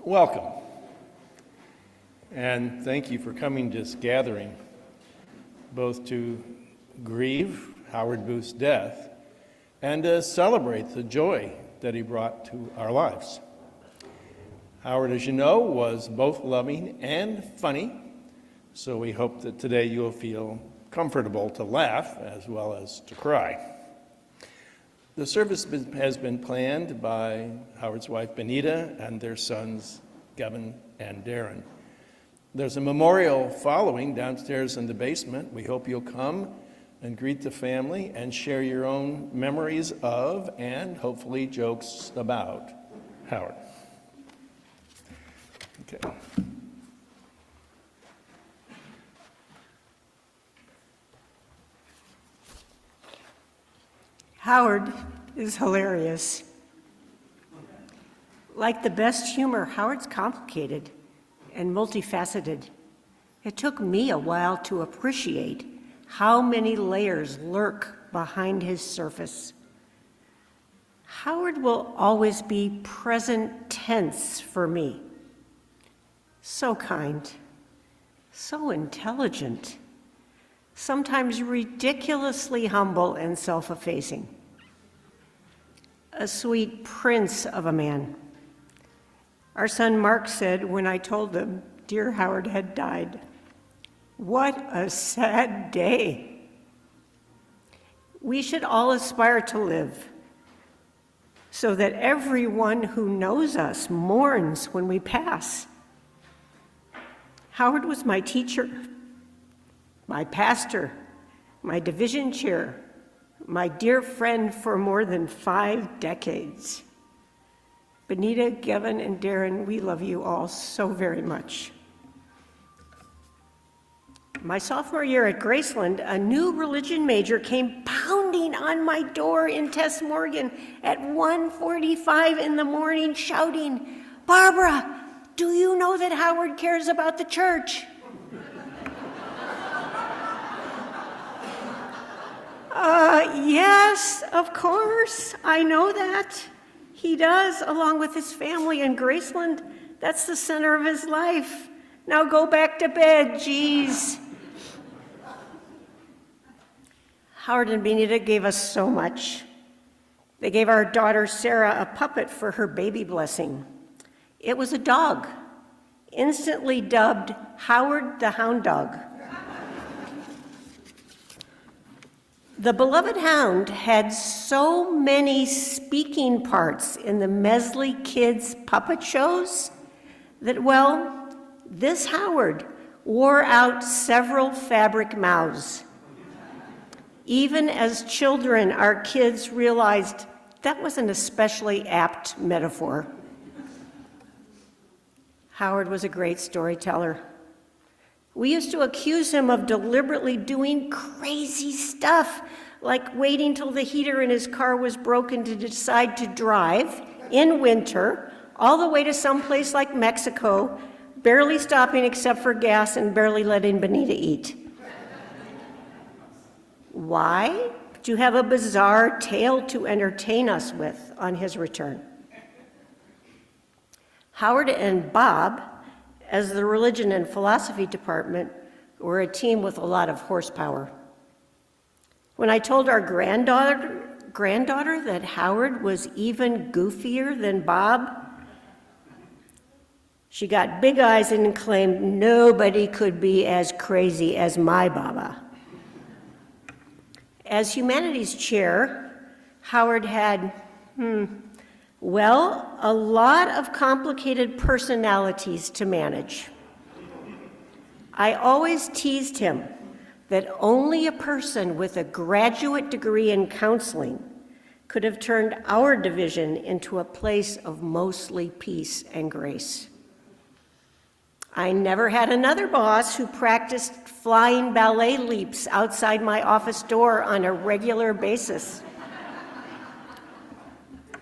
Welcome, and thank you for coming to this gathering, both to grieve Howard Booth's death and to celebrate the joy that he brought to our lives. Howard, as you know, was both loving and funny, so we hope that today you'll feel comfortable to laugh as well as to cry. The service has been planned by Howard's wife, Benita, and their sons, Gavin and Darren. There's a memorial following downstairs in the basement. We hope you'll come and greet the family and share your own memories of and hopefully jokes about Howard. Okay. Howard is hilarious. Like the best humor, Howard's complicated and multifaceted. It took me a while to appreciate how many layers lurk behind his surface. Howard will always be present tense for me. So kind, so intelligent, sometimes ridiculously humble and self-effacing. A sweet prince of a man. Our son Mark said when I told him dear Howard had died, "What a sad day." We should all aspire to live so that everyone who knows us mourns when we pass. Howard was my teacher, my pastor, my division chair, my dear friend for more than 5 decades. Benita, Gavin, and Darren, we love you all so very much. My sophomore year at Graceland, a new religion major came pounding on my door in Tess Morgan at 1:45 in the morning, shouting, "Barbara, do you know that Howard cares about the church?" Yes, of course, I know that. He does, along with his family in Graceland. That's the center of his life. Now go back to bed, geez. Howard and Benita gave us so much. They gave our daughter Sarah a puppet for her baby blessing. It was a dog, instantly dubbed Howard the Hound Dog. The beloved hound had so many speaking parts in the Mesley Kids puppet shows that, well, this Howard wore out several fabric mouths. Even as children, our kids realized that was an especially apt metaphor. Howard was a great storyteller. We used to accuse him of deliberately doing crazy stuff, like waiting till the heater in his car was broken to decide to drive in winter all the way to someplace like Mexico, barely stopping except for gas and barely letting Benita eat. Why? To have a bizarre tale to entertain us with on his return. Howard and Bob, as the religion and philosophy department, were a team with a lot of horsepower. When I told our granddaughter that Howard was even goofier than Bob, she got big eyes and claimed nobody could be as crazy as my Baba. As humanities chair, Howard had, a lot of complicated personalities to manage. I always teased him that only a person with a graduate degree in counseling could have turned our division into a place of mostly peace and grace. I never had another boss who practiced flying ballet leaps outside my office door on a regular basis,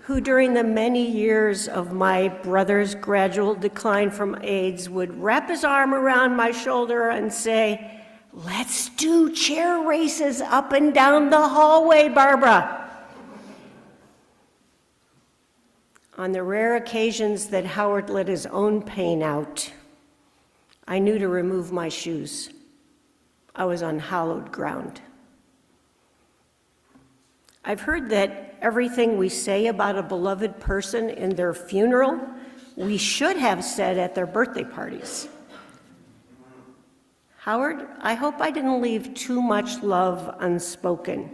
who during the many years of my brother's gradual decline from AIDS would wrap his arm around my shoulder and say, "Let's do chair races up and down the hallway, Barbara." On the rare occasions that Howard let his own pain out, I knew to remove my shoes. I was on hallowed ground. I've heard that everything we say about a beloved person in their funeral, we should have said at their birthday parties. Howard, I hope I didn't leave too much love unspoken.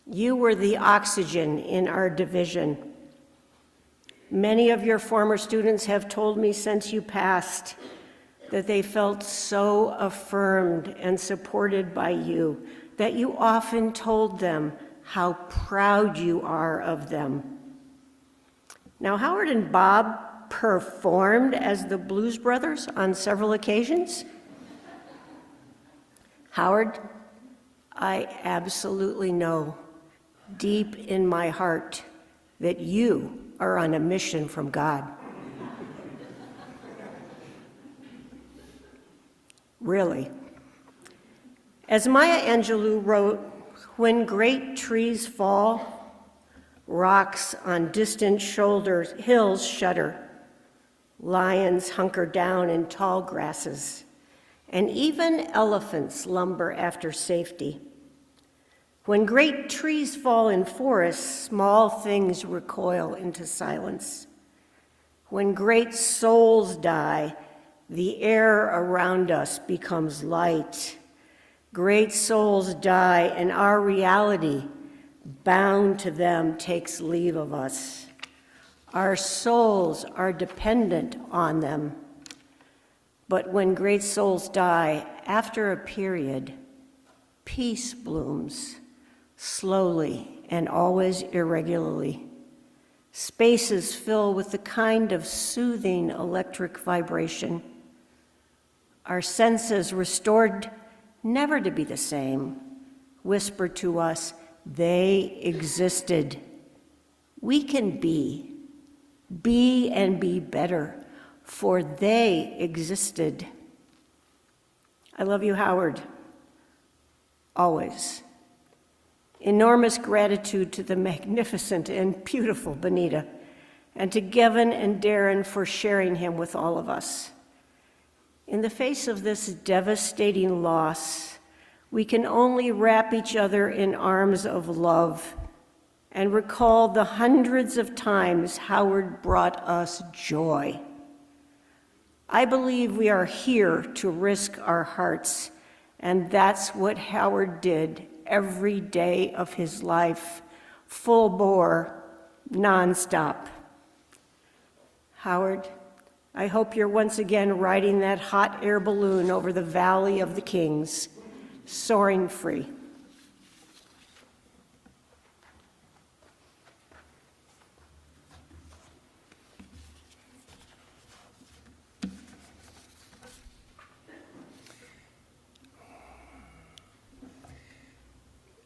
You were the oxygen in our division. Many of your former students have told me since you passed that they felt so affirmed and supported by you that you often told them how proud you are of them. Now, Howard and Bob performed as the Blues Brothers on several occasions. Howard, I absolutely know deep in my heart that you are on a mission from God. Really. As Maya Angelou wrote, when great trees fall, rocks on distant hills shudder, lions hunker down in tall grasses, and even elephants lumber after safety. When great trees fall in forests, small things recoil into silence. When great souls die, the air around us becomes light. Great souls die, and our reality, bound to them, takes leave of us. Our souls are dependent on them. But when great souls die, after a period, peace blooms, slowly and always irregularly. Spaces fill with the kind of soothing electric vibration. Our senses, restored never to be the same, whisper to us, they existed. We can be and be better, for they existed. I love you, Howard, always. Enormous gratitude to the magnificent and beautiful Benita, and to Gavin and Darren for sharing him with all of us. In the face of this devastating loss, we can only wrap each other in arms of love and recall the hundreds of times Howard brought us joy. I believe we are here to risk our hearts, and that's what Howard did every day of his life, full bore, nonstop. Howard, I hope you're once again riding that hot air balloon over the Valley of the Kings, soaring free.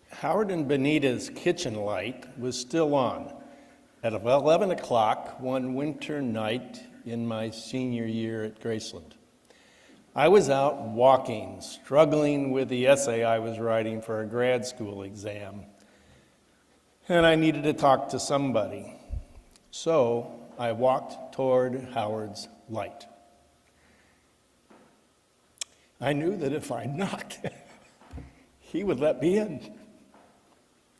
Howard and Benita's kitchen light was still on at 11 o'clock one winter night in my senior year at Graceland. I was out walking, struggling with the essay I was writing for a grad school exam, and I needed to talk to somebody. So I walked toward Howard's light. I knew that if I knocked, he would let me in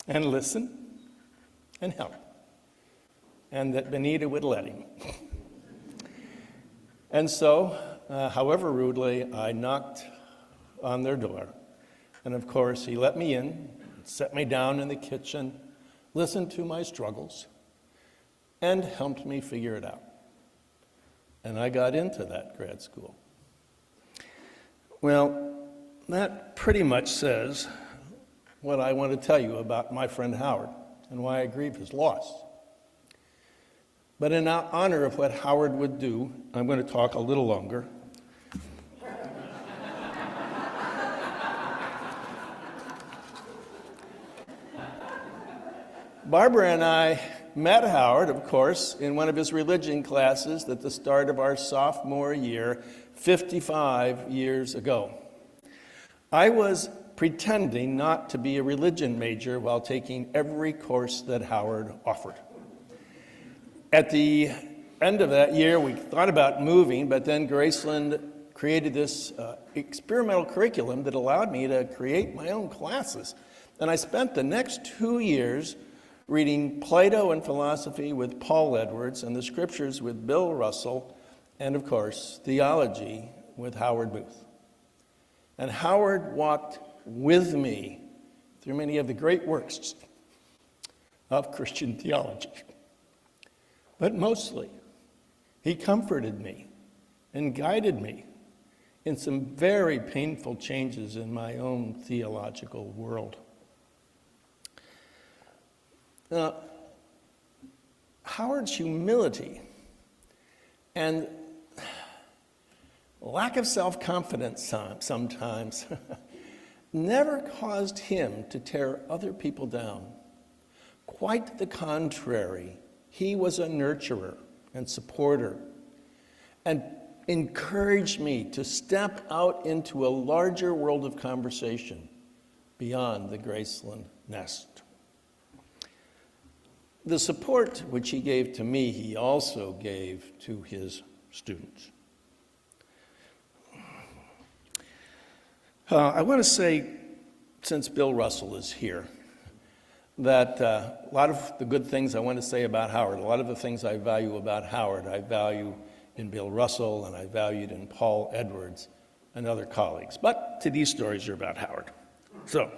and listen and help, and that Benita would let him. And so, however rudely, I knocked on their door. And of course, he let me in, set me down in the kitchen, listened to my struggles, and helped me figure it out. And I got into that grad school. Well, that pretty much says what I want to tell you about my friend Howard and why I grieve his loss. But in honor of what Howard would do, I'm going to talk a little longer. Barbara and I met Howard, of course, in one of his religion classes at the start of our sophomore year, 55 years ago. I was pretending not to be a religion major while taking every course that Howard offered. At the end of that year, we thought about moving, but then Graceland created this experimental curriculum that allowed me to create my own classes. And I spent the next 2 years reading Plato and philosophy with Paul Edwards and the scriptures with Bill Russell, and of course, theology with Howard Booth. And Howard walked with me through many of the great works of Christian theology. But mostly, he comforted me and guided me in some very painful changes in my own theological world. Now, Howard's humility and lack of self-confidence sometimes never caused him to tear other people down. Quite the contrary, he was a nurturer and supporter and encouraged me to step out into a larger world of conversation beyond the Graceland nest. The support which he gave to me, he also gave to his students. I want to say, since Bill Russell is here, that a lot of the good things I want to say about Howard, a lot of the things I value about Howard, I value in Bill Russell and I valued in Paul Edwards and other colleagues. But these stories are about Howard. So,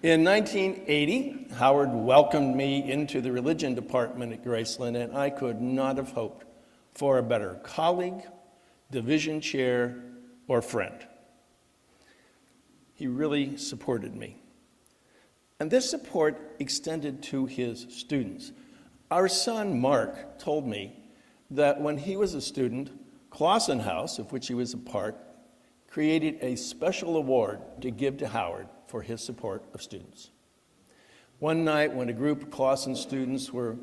in 1980, Howard welcomed me into the religion department at Graceland, and I could not have hoped for a better colleague, division chair, or friend. He really supported me. And this support extended to his students. Our son, Mark, told me that when he was a student, Clausen House, of which he was a part, created a special award to give to Howard for his support of students. One night when a group of Clausen students were,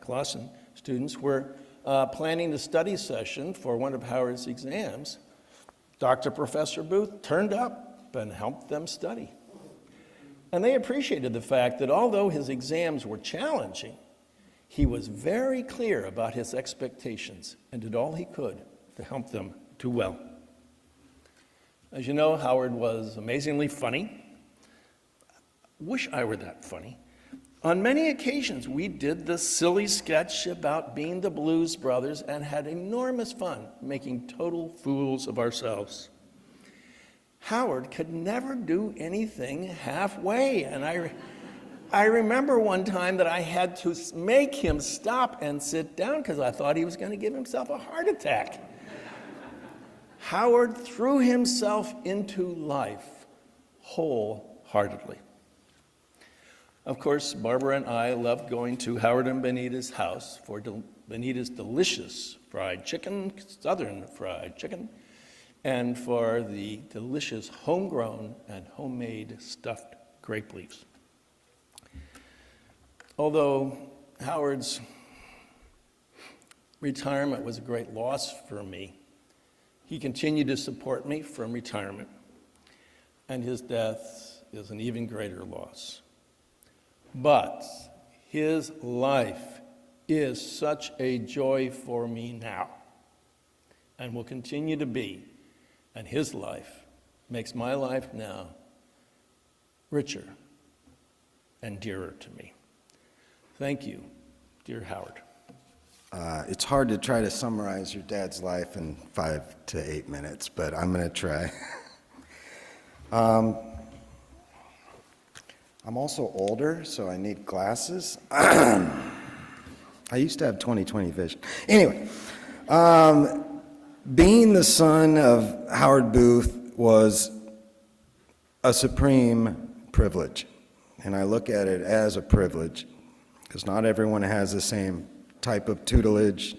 Clausen students were planning a study session for one of Howard's exams, Dr. Professor Booth turned up and helped them study. And they appreciated the fact that although his exams were challenging, he was very clear about his expectations and did all he could to help them do well. As you know, Howard was amazingly funny. Wish I were that funny. On many occasions, we did the silly sketch about being the Blues Brothers and had enormous fun making total fools of ourselves. Howard could never do anything halfway, and I remember one time that I had to make him stop and sit down because I thought he was going to give himself a heart attack. Howard threw himself into life wholeheartedly. Of course, Barbara and I loved going to Howard and Benita's house for Benita's delicious fried chicken, southern fried chicken, and for the delicious homegrown and homemade stuffed grape leaves. Although Howard's retirement was a great loss for me, he continued to support me from retirement, and his death is an even greater loss. But his life is such a joy for me now, and will continue to be, and his life makes my life now richer and dearer to me. Thank you, dear Howard. It's hard to try to summarize your dad's life in 5 to 8 minutes, but I'm going to try. I'm also older, so I need glasses. I used to have 20/20 vision. Anyway, being the son of Howard Booth was a supreme privilege, and I look at it as a privilege because not everyone has the same type of tutelage.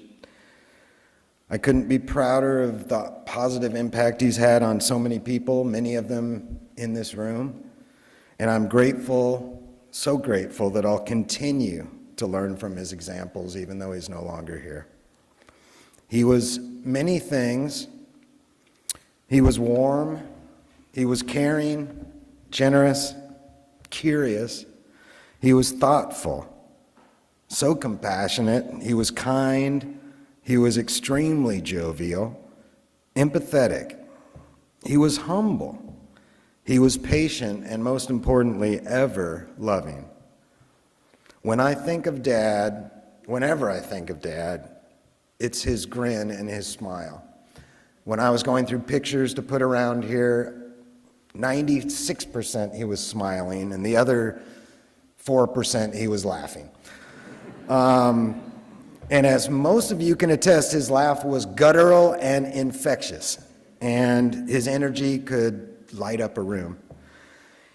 I couldn't be prouder of the positive impact he's had on so many people, many of them in this room. And I'm grateful, so grateful, that I'll continue to learn from his examples even though he's no longer here. He was many things. He was warm, he was caring, generous, curious. He was thoughtful, so compassionate. He was kind. He was extremely jovial, empathetic. He was humble. He was patient, and most importantly, ever loving. Whenever I think of Dad, it's his grin and his smile. When I was going through pictures to put around here, 96% he was smiling, and the other 4% he was laughing. And as most of you can attest, his laugh was guttural and infectious, and his energy could light up a room.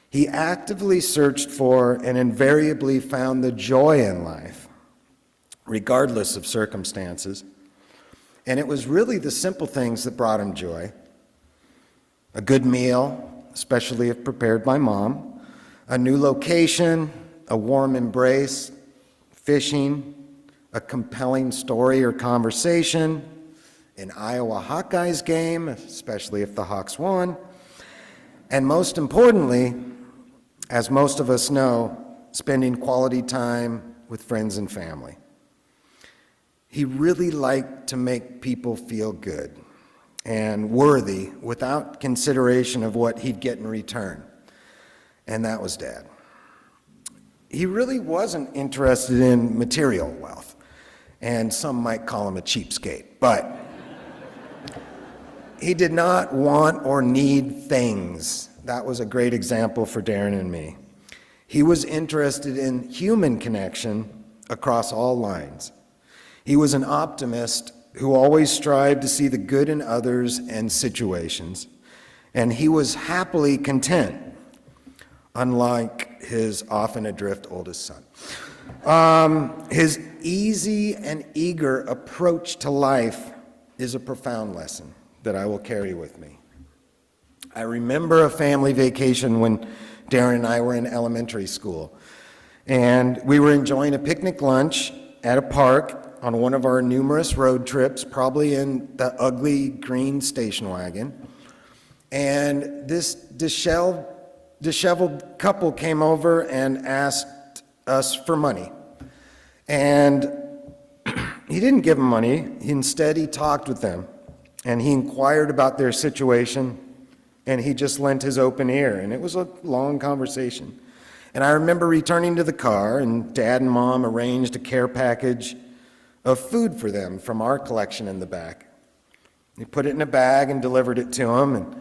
He actively searched for and invariably found the joy in life, regardless of circumstances. And it was really the simple things that brought him joy. A good meal, especially if prepared by Mom, a new location, a warm embrace, fishing, a compelling story or conversation, an Iowa Hawkeyes game, especially if the Hawks won, and most importantly, as most of us know, spending quality time with friends and family. He really liked to make people feel good and worthy without consideration of what he'd get in return. And that was Dad. He really wasn't interested in material wealth, and some might call him a cheapskate, but he did not want or need things. That was a great example for Darren and me. He was interested in human connection across all lines. He was an optimist who always strived to see the good in others and situations, and he was happily content, unlike his often adrift oldest son. His easy and eager approach to life is a profound lesson that I will carry with me. I remember a family vacation when Darren and I were in elementary school, and we were enjoying a picnic lunch at a park on one of our numerous road trips, probably in the ugly green station wagon, and this disheveled couple came over and asked us for money. And he didn't give them money. Instead, he talked with them, and he inquired about their situation, and he just lent his open ear, and it was a long conversation. And I remember returning to the car, and Dad and Mom arranged a care package of food for them from our collection in the back. They put it in a bag and delivered it to him,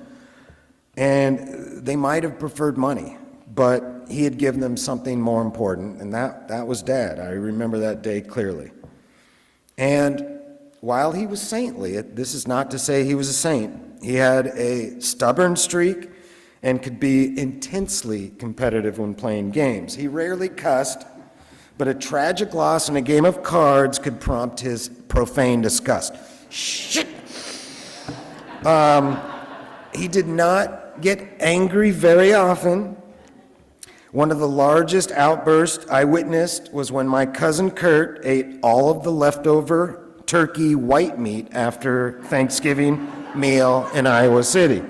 and they might have preferred money, but he had given them something more important, and that was Dad. I remember that day clearly. And while he was saintly, this is not to say he was a saint, he had a stubborn streak and could be intensely competitive when playing games. He rarely cussed, but a tragic loss in a game of cards could prompt his profane disgust. Shit! He did not get angry very often. One of the largest outbursts I witnessed was when my cousin Kurt ate all of the leftover turkey white meat after Thanksgiving meal in Iowa City.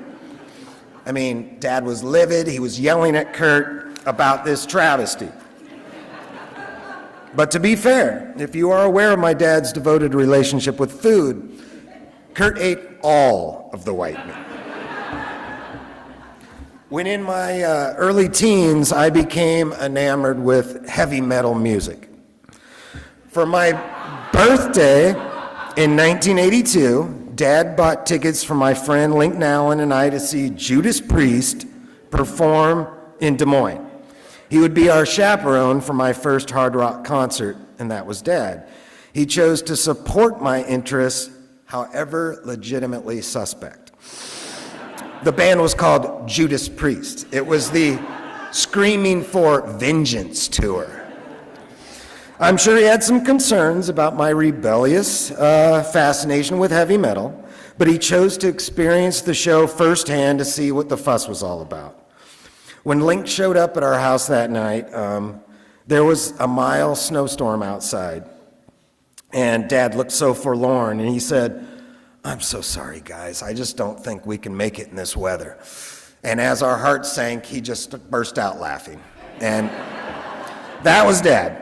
I mean, Dad was livid. He was yelling at Kurt about this travesty. But to be fair, if you are aware of my dad's devoted relationship with food, Kurt ate all of the white meat. When in my early teens, I became enamored with heavy metal music. For my birthday in 1982, Dad bought tickets for my friend Lincoln Allen and I to see Judas Priest perform in Des Moines. He would be our chaperone for my first hard rock concert, and that was Dad. He chose to support my interests, however legitimately suspect. The band was called Judas Priest. It was the Screaming for Vengeance tour. I'm sure he had some concerns about my rebellious fascination with heavy metal, but he chose to experience the show firsthand to see what the fuss was all about. When Link showed up at our house that night, there was a mild snowstorm outside, and Dad looked so forlorn, and he said, "I'm so sorry, guys. I just don't think we can make it in this weather." And as our hearts sank, he just burst out laughing. And that was Dad.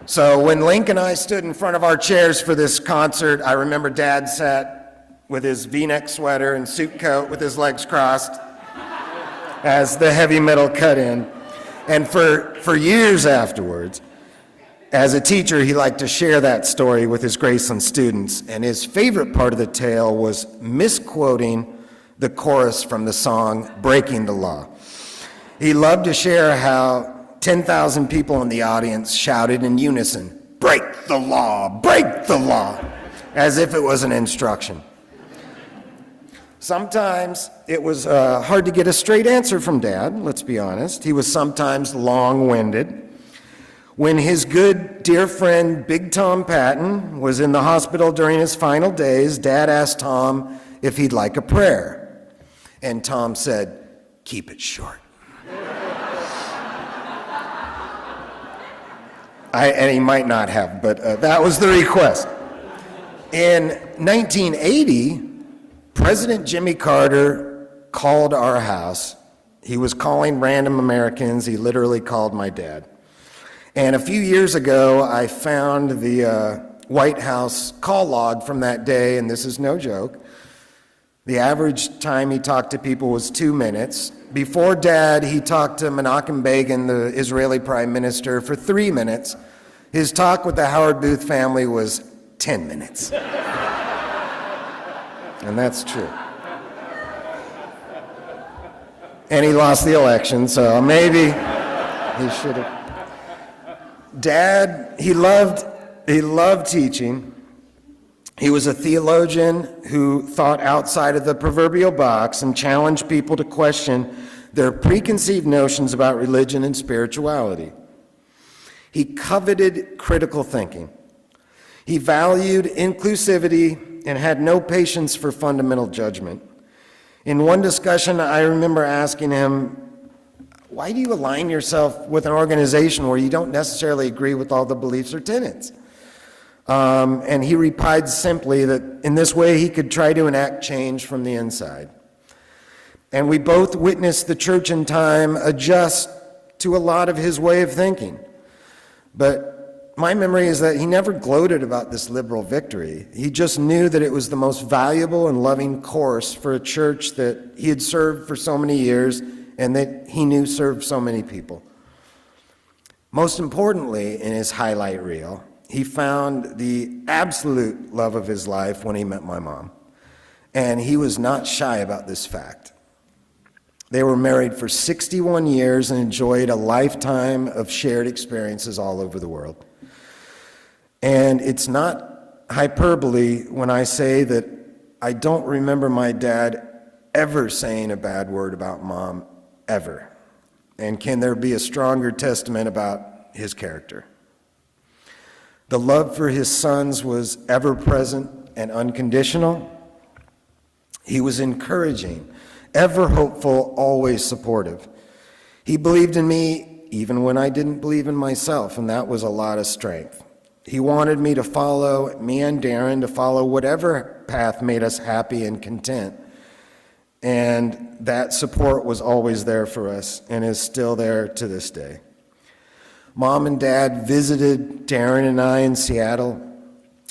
So when Link and I stood in front of our chairs for this concert, I remember Dad sat with his V-neck sweater and suit coat with his legs crossed as the heavy metal cut in. And for years afterwards, as a teacher, he liked to share that story with his Graceland students. And his favorite part of the tale was misquoting the chorus from the song Breaking the Law. He loved to share how 10,000 people in the audience shouted in unison, "Break the law, break the law," as if it was an instruction. Sometimes it was hard to get a straight answer from Dad, let's be honest. He was sometimes long-winded. When his good, dear friend, Big Tom Patton, was in the hospital during his final days, Dad asked Tom if he'd like a prayer. And Tom said, "Keep it short." And he might not have, but that was the request. In 1980, President Jimmy Carter called our house. He was calling random Americans. He literally called my dad. And a few years ago, I found the White House call log from that day, and this is no joke. The average time he talked to people was 2 minutes. Before Dad, he talked to Menachem Begin, the Israeli prime minister, for 3 minutes. His talk with the Howard Booth family was 10 minutes. And that's true. And he lost the election, so maybe he should have. Dad, he loved teaching. He was a theologian who thought outside of the proverbial box and challenged people to question their preconceived notions about religion and spirituality. He coveted critical thinking. He valued inclusivity and had no patience for fundamental judgment. In one discussion, I remember asking him, "Why do you align yourself with an organization where you don't necessarily agree with all the beliefs or tenets?" And he replied simply that in this way he could try to enact change from the inside. And we both witnessed the church in time adjust to a lot of his way of thinking. But my memory is that he never gloated about this liberal victory. He just knew that it was the most valuable and loving course for a church that he had served for so many years and that he knew served so many people. Most importantly, in his highlight reel, he found the absolute love of his life when he met my mom. And he was not shy about this fact. They were married for 61 years and enjoyed a lifetime of shared experiences all over the world. And it's not hyperbole when I say that I don't remember my dad ever saying a bad word about Mom, ever. And can there be a stronger testament about his character? The love for his sons was ever present and unconditional. He was encouraging, ever hopeful, always supportive. He believed in me even when I didn't believe in myself, and that was a lot of strength. He wanted me and Darren to follow whatever path made us happy and content. And that support was always there for us and is still there to this day. Mom and Dad visited Darren and I in Seattle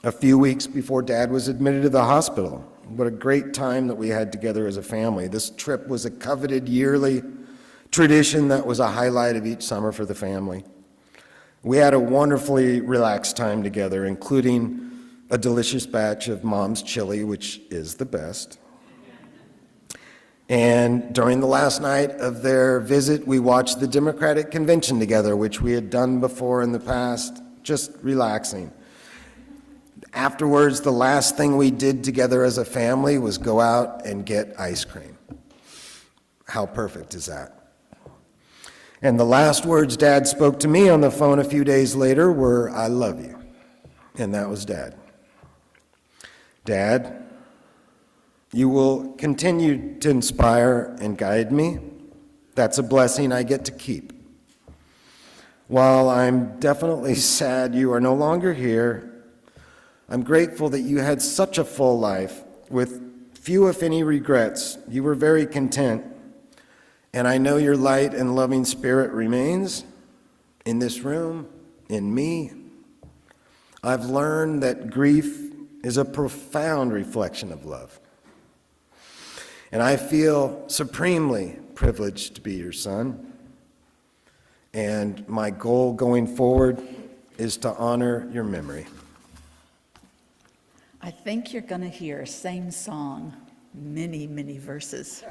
a few weeks before Dad was admitted to the hospital. What a great time that we had together as a family. This trip was a coveted yearly tradition that was a highlight of each summer for the family. We had a wonderfully relaxed time together, including a delicious batch of Mom's chili, which is the best. And during the last night of their visit, we watched the Democratic Convention together, which we had done before in the past, just relaxing. Afterwards, the last thing we did together as a family was go out and get ice cream. How perfect is that? And the last words Dad spoke to me on the phone a few days later were, "I love you." And that was Dad. Dad, you will continue to inspire and guide me. That's a blessing I get to keep. While I'm definitely sad you are no longer here, I'm grateful that you had such a full life with few, if any, regrets. You were very content. And I know your light and loving spirit remains in this room, in me, I've learned that grief is a profound reflection of love. And I feel supremely privileged to be your son. And my goal going forward is to honor your memory. I think you're going to hear same song, many, many verses.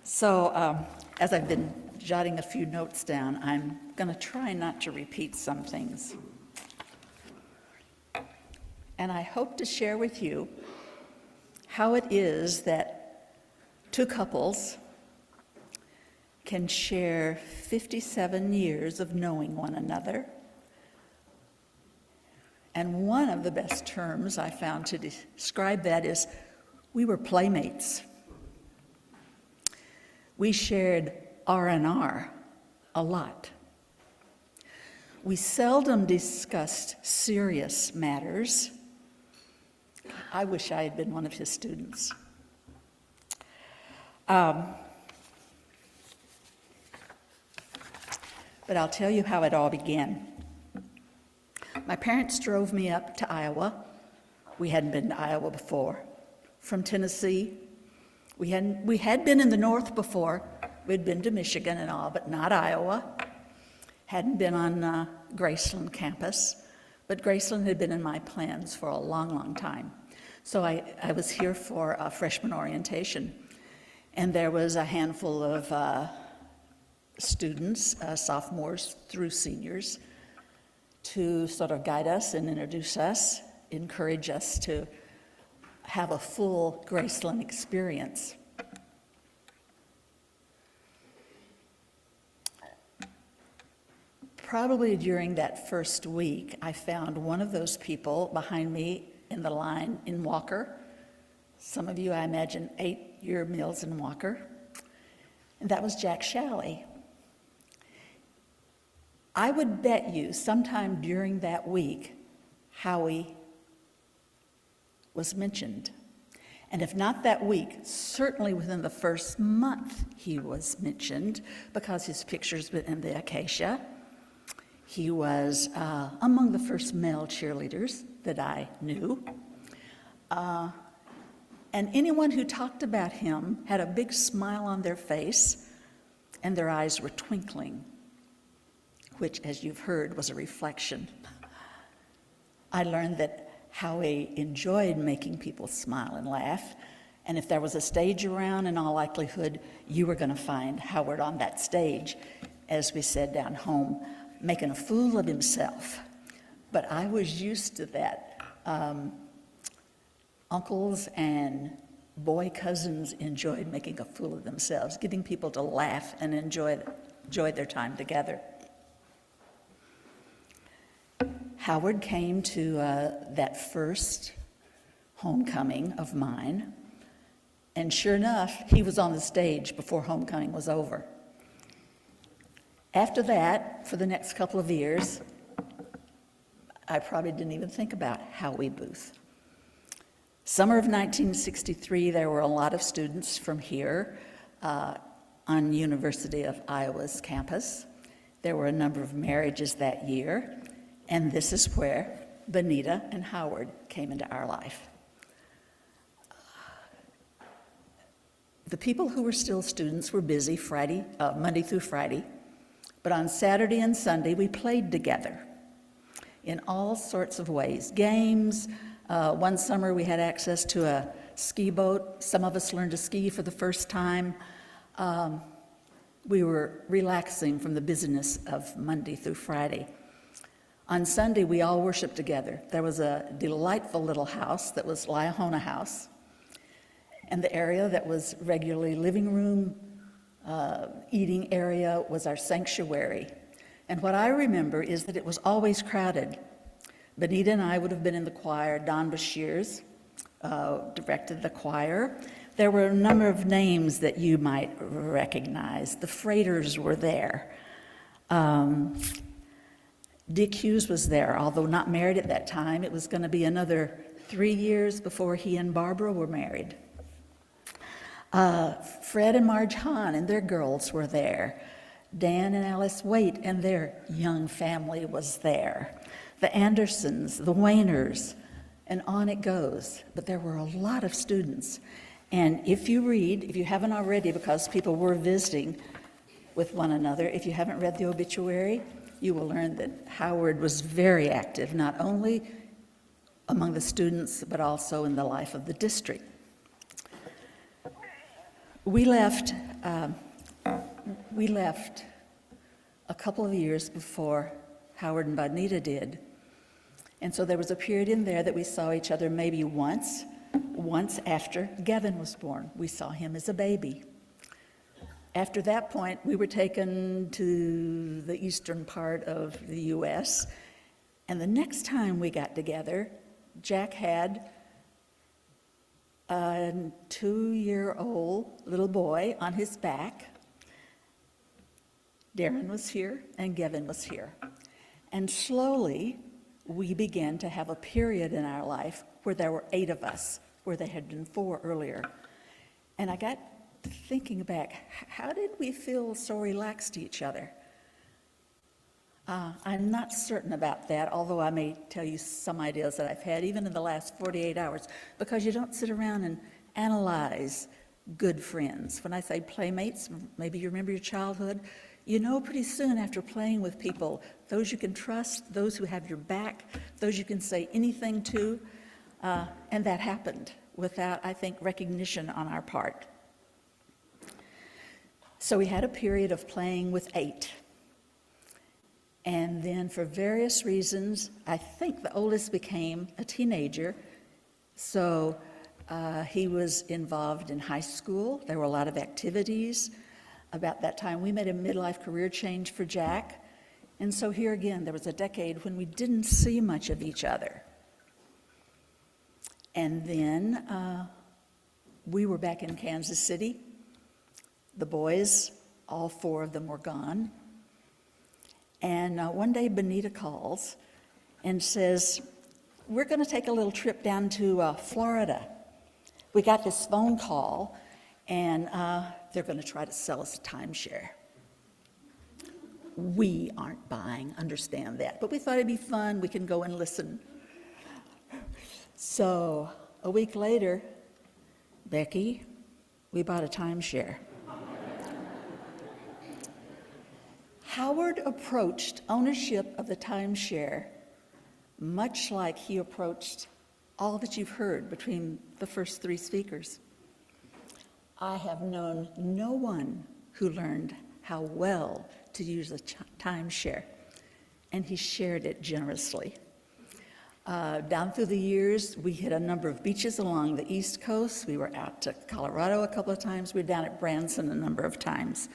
So as I've been jotting a few notes down, I'm going to try not to repeat some things. And I hope to share with you how it is that two couples can share 57 years of knowing one another. And one of the best terms I found to describe that is we were playmates. We shared R&R a lot. We seldom discussed serious matters. I wish I had been one of his students. But I'll tell you how it all began. My parents drove me up to Iowa. We hadn't been to Iowa before. From Tennessee. We had been in the north before. We'd been to Michigan and all, but not Iowa. Hadn't been on Graceland campus, but Graceland had been in my plans for a long, long time. So I was here for freshman orientation, and there was a handful of students, sophomores through seniors, to sort of guide us and introduce us, encourage us to have a full Graceland experience. Probably during that first week, I found one of those people behind me in the line in Walker. Some of you, I imagine, ate your meals in Walker. And that was Jack Shalley. I would bet you sometime during that week, Howie was mentioned. And if not that week, certainly within the first month he was mentioned because his picture's been in the Acacia. He was among the first male cheerleaders that I knew. And anyone who talked about him had a big smile on their face and their eyes were twinkling, which, as you've heard, was a reflection. I learned that Howie enjoyed making people smile and laugh, and if there was a stage around, in all likelihood, you were going to find Howard on that stage, as we said down home, making a fool of himself. But I was used to that. Uncles and boy cousins enjoyed making a fool of themselves, getting people to laugh and enjoy their time together. Howard came to that first homecoming of mine, and sure enough, he was on the stage before homecoming was over. After that, for the next couple of years, I probably didn't even think about Howie Booth. Summer of 1963, there were a lot of students from here on University of Iowa's campus. There were a number of marriages that year, and this is where Benita and Howard came into our life. The people who were still students were busy Monday through Friday, but on Saturday and Sunday we played together in all sorts of ways. Games. One summer we had access to a ski boat. Some of us learned to ski for the first time. We were relaxing from the busyness of Monday through Friday. On Sunday, we all worshiped together. There was a delightful little house that was Liahona House, and the area that was regularly living room, eating area was our sanctuary. And what I remember is that it was always crowded. Benita and I would have been in the choir. Don Bashirs directed the choir. There were a number of names that you might recognize. The Freighters were there. Dick Hughes was there, although not married at that time. It was going to be another 3 years before he and Barbara were married. Fred and Marge Hahn and their girls were there. Dan and Alice Waite and their young family was there. the Andersons, the Wainers, and on it goes. But there were a lot of students. And if you read, if you haven't already, because people were visiting with one another, if you haven't read the obituary, you will learn that Howard was very active, not only among the students, but also in the life of the district. We left a couple of years before Howard and Bonita did. And so there was a period in there that we saw each other maybe once after Gavin was born. We saw him as a baby. After that point, we were taken to the eastern part of the U.S., and the next time we got together, Jack had a 2-year-old little boy on his back. Darren was here, and Gavin was here. And slowly, we began to have a period in our life where there were 8 of us, where there had been 4 earlier. And I got thinking back, how did we feel so relaxed to each other? I'm not certain about that, although I may tell you some ideas that I've had, even in the last 48 hours, because you don't sit around and analyze good friends. When I say playmates, maybe you remember your childhood, you know pretty soon after playing with people, those you can trust, those who have your back, those you can say anything to, and that happened without, I think, recognition on our part. So we had a period of playing with 8. And then for various reasons, I think the oldest became a teenager. So he was involved in high school. There were a lot of activities. About that time, we made a midlife career change for Jack. And so here again, there was a decade when we didn't see much of each other. And then we were back in Kansas City. The boys, all 4 of them were gone. And one day Bonita calls and says, we're going to take a little trip down to Florida. We got this phone call, and they're going to try to sell us a timeshare. We aren't buying, understand that, but we thought it'd be fun. We can go and listen. So a week later, Becky, we bought a timeshare. Howard approached ownership of the timeshare much like he approached all that you've heard between the first 3 speakers. I have known no one who learned how well to use a timeshare, and he shared it generously. Down through the years, we hit a number of beaches along the East Coast. We were out to Colorado a couple of times. We were down at Branson a number of times.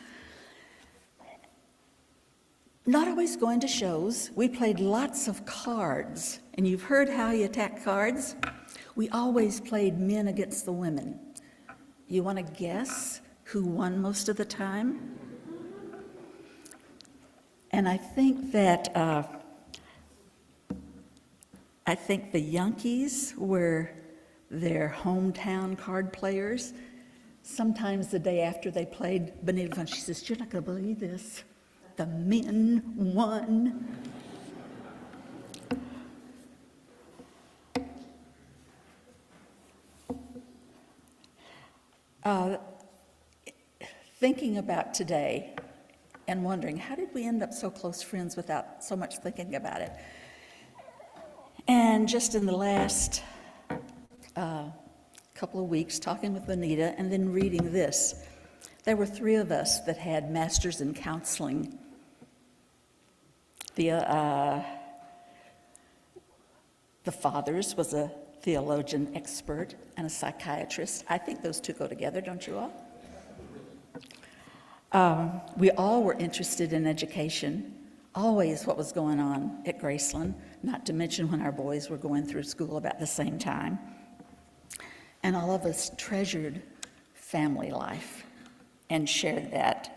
Not always going to shows. We played lots of cards, and you've heard how you attack cards. We always played men against the women. You want to guess who won most of the time? And I think that the Yankees were their hometown card players. Sometimes the day after they played, Bonita, she says, "You're not going to believe this. The men won." Thinking about today and wondering, how did we end up so close friends without so much thinking about it? And just in the last couple of weeks, talking with Bonita and then reading this, there were 3 of us that had masters in counseling. The father's was a theologian expert and a psychiatrist. I think those 2 go together, don't you all? We all were interested in education, always what was going on at Graceland, not to mention when our boys were going through school about the same time. And all of us treasured family life and shared that,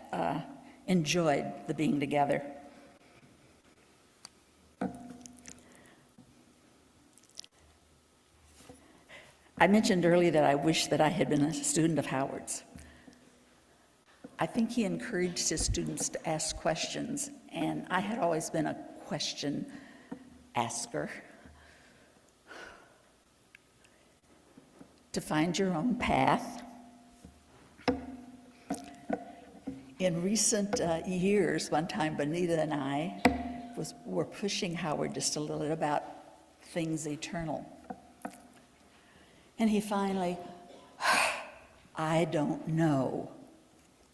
enjoyed the being together. I mentioned earlier that I wish that I had been a student of Howard's. I think he encouraged his students to ask questions, and I had always been a question asker, to find your own path. In recent years, one time Bonita and I were pushing Howard just a little bit about things eternal. And he finally, I don't know.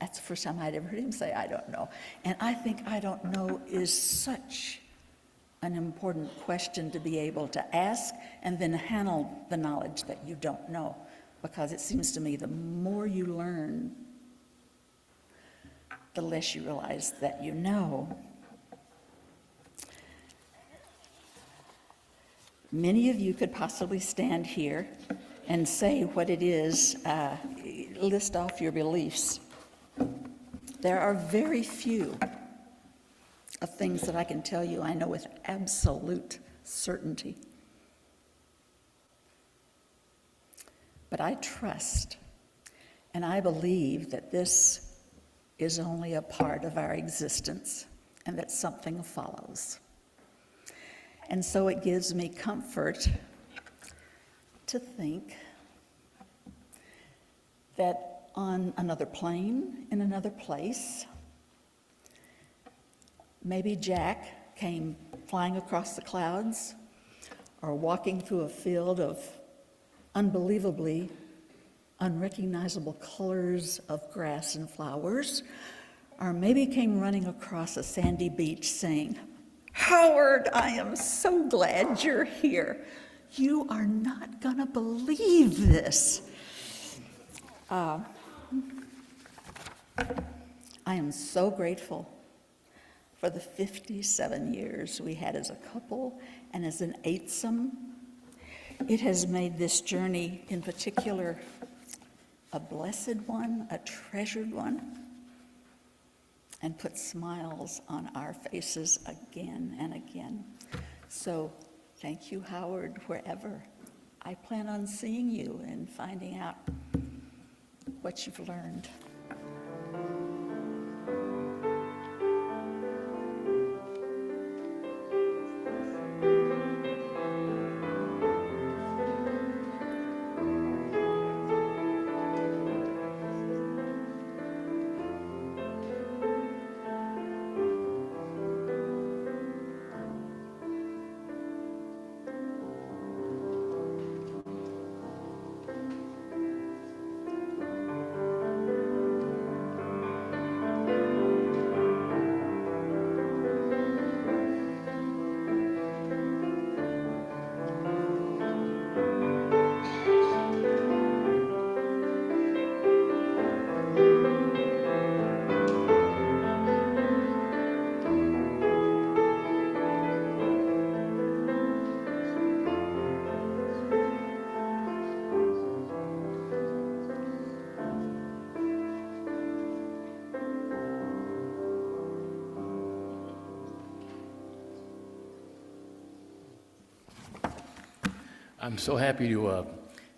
That's the first time I'd ever heard him say, I don't know. And I think I don't know is such an important question to be able to ask and then handle the knowledge that you don't know. Because it seems to me the more you learn, the less you realize that you know. Many of you could possibly stand here and say what it is, list off your beliefs. There are very few of things that I can tell you I know with absolute certainty. But I trust and I believe that this is only a part of our existence and that something follows. And so it gives me comfort to think that on another plane, in another place, maybe Jack came flying across the clouds or walking through a field of unbelievably unrecognizable colors of grass and flowers, or maybe came running across a sandy beach saying, Howard, I am so glad you're here. You are not gonna believe this. I am so grateful for the 57 years we had as a couple and as an eightsome. It has made this journey in particular a blessed one, a treasured one, and put smiles on our faces again and again. So thank you, Howard, wherever. I plan on seeing you and finding out what you've learned. I'm so happy to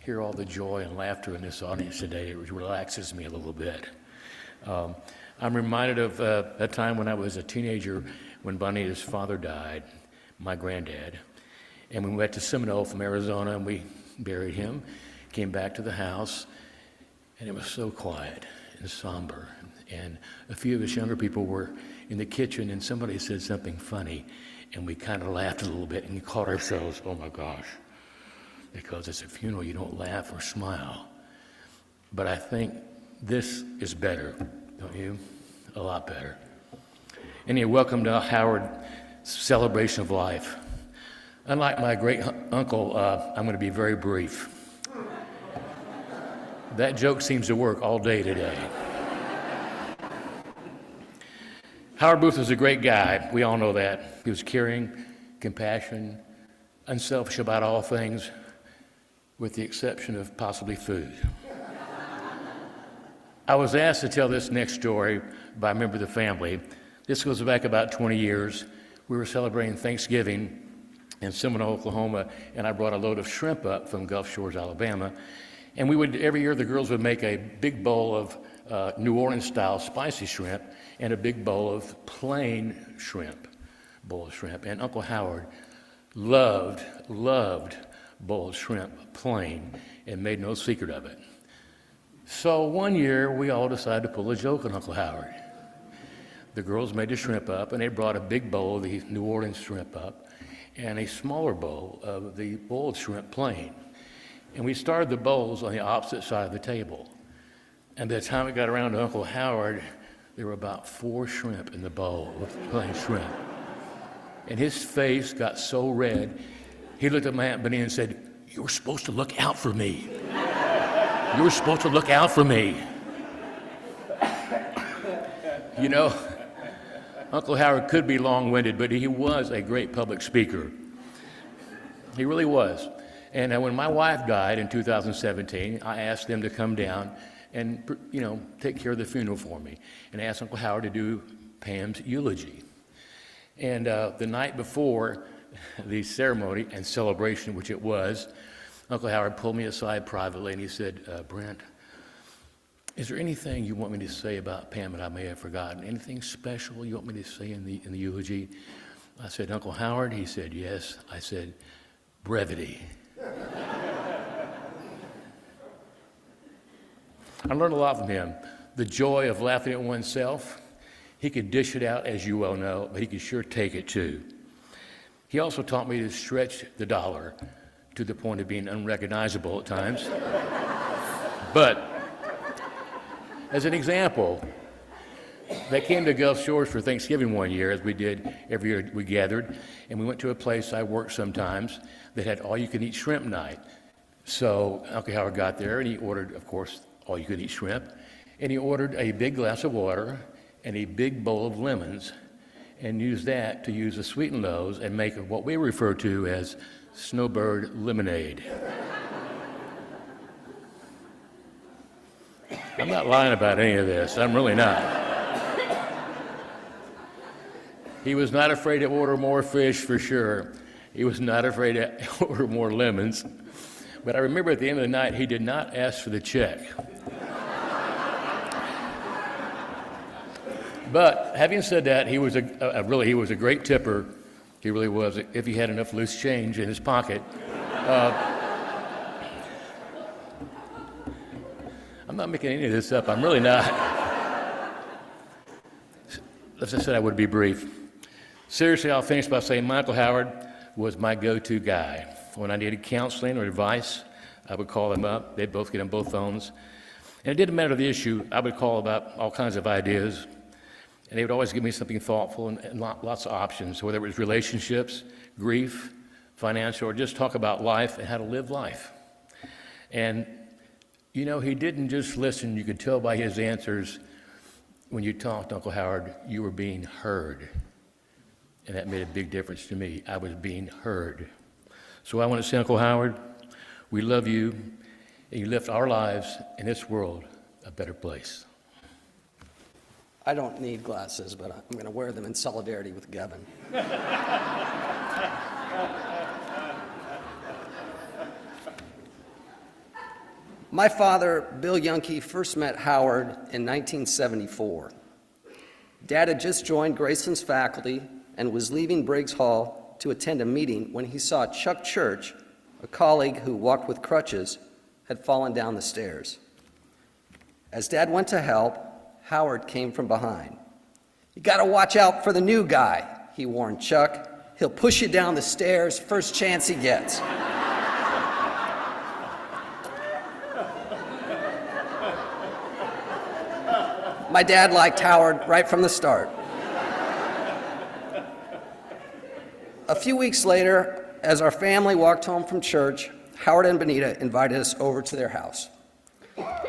hear all the joy and laughter in this audience today. It relaxes me a little bit. I'm reminded of a time when I was a teenager when Bonita's father died, my granddad. And we went to Seminole from Arizona and we buried him, came back to the house, and it was so quiet and somber. And a few of us younger people were in the kitchen and somebody said something funny and we kind of laughed a little bit and we caught ourselves, oh my gosh. Because it's a funeral, you don't laugh or smile. But I think this is better, don't you? A lot better. Anyway, welcome to Howard's celebration of life. Unlike my great uncle, I'm going to be very brief. That joke seems to work all day today. Howard Booth was a great guy. We all know that. He was caring, compassionate, unselfish about all things, with the exception of possibly food. I was asked to tell this next story by a member of the family. This goes back about 20 years. We were celebrating Thanksgiving in Seminole, Oklahoma, and I brought a load of shrimp up from Gulf Shores, Alabama. And we would, every year the girls would make a big bowl of New Orleans-style spicy shrimp and a big bowl of plain shrimp, And Uncle Howard loved boiled shrimp plain and made no secret of it. So one year, we all decided to pull a joke on Uncle Howard. The girls made the shrimp up, and they brought a big bowl of the New Orleans shrimp up and a smaller bowl of the boiled shrimp plain. And we started the bowls on the opposite side of the table. And by the time it got around to Uncle Howard, there were about 4 shrimp in the bowl with plain shrimp. And his face got so red, he looked at my Aunt Benita and said, "You were supposed to look out for me. You were supposed to look out for me." You know, Uncle Howard could be long-winded, but he was a great public speaker. He really was. And when my wife died in 2017, I asked them to come down and, take care of the funeral for me. And I asked Uncle Howard to do Pam's eulogy. And the night before the ceremony and celebration, which it was, Uncle Howard pulled me aside privately and he said, "Brent, is there anything you want me to say about Pam that I may have forgotten? Anything special you want me to say in the eulogy?" I said, "Uncle Howard?" He said, "Yes." I said, "Brevity." I learned a lot from him. The joy of laughing at oneself. He could dish it out, as you well know, but he could sure take it too. He also taught me to stretch the dollar to the point of being unrecognizable at times. But as an example, they came to Gulf Shores for Thanksgiving one year, as we did every year we gathered, and we went to a place I worked sometimes that had all-you-can-eat shrimp night. So Uncle Howard got there, and he ordered, of course, all-you-could-eat shrimp, and he ordered a big glass of water and a big bowl of lemons, and used that to use to sweeten those and make what we refer to as snowbird lemonade. I'm not lying about any of this. I'm really not. He was not afraid to order more fish, for sure. He was not afraid to order more lemons. But I remember at the end of the night, he did not ask for the check. But having said that, he was a great tipper. He really was, if he had enough loose change in his pocket. I'm not making any of this up. I'm really not. As I said, I would be brief. Seriously, I'll finish by saying Michael Howard was my go-to guy. When I needed counseling or advice, I would call him up. They'd both get on both phones. And it didn't matter the issue. I would call about all kinds of ideas. And they would always give me something thoughtful and lots of options, whether it was relationships, grief, financial, or just talk about life and how to live life. And, he didn't just listen. You could tell by his answers when you talked to Uncle Howard, you were being heard. And that made a big difference to me. I was being heard. So I want to say, Uncle Howard, we love you, and you lift our lives in this world a better place. I don't need glasses, but I'm going to wear them in solidarity with Gavin. My father, Bill Yunke, first met Howard in 1974. Dad had just joined Graceland's faculty and was leaving Briggs Hall to attend a meeting when he saw Chuck Church, a colleague who walked with crutches, had fallen down the stairs. As Dad went to help, Howard came from behind. "You got to watch out for the new guy," he warned Chuck. "He'll push you down the stairs first chance he gets." My dad liked Howard right from the start. A few weeks later, as our family walked home from church, Howard and Benita invited us over to their house.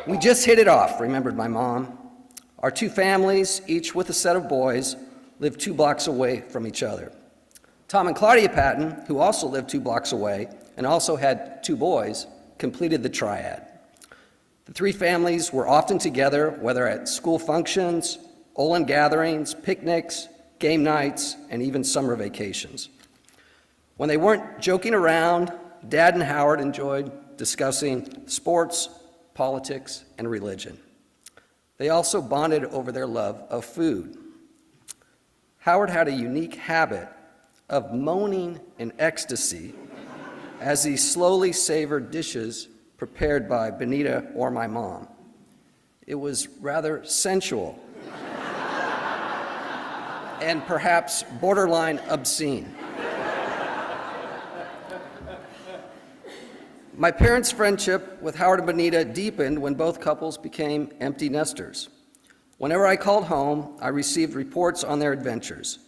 "We just hit it off," remembered my mom. Our two families, each with a set of boys, lived 2 blocks away from each other. Tom and Claudia Patton, who also lived 2 blocks away and also had 2 boys, completed the triad. The 3 families were often together, whether at school functions, Olin gatherings, picnics, game nights, and even summer vacations. When they weren't joking around, Dad and Howard enjoyed discussing sports, politics, and religion. They also bonded over their love of food. Howard had a unique habit of moaning in ecstasy as he slowly savored dishes prepared by Benita or my mom. It was rather sensual and perhaps borderline obscene. My parents' friendship with Howard and Benita deepened when both couples became empty nesters. Whenever I called home, I received reports on their adventures.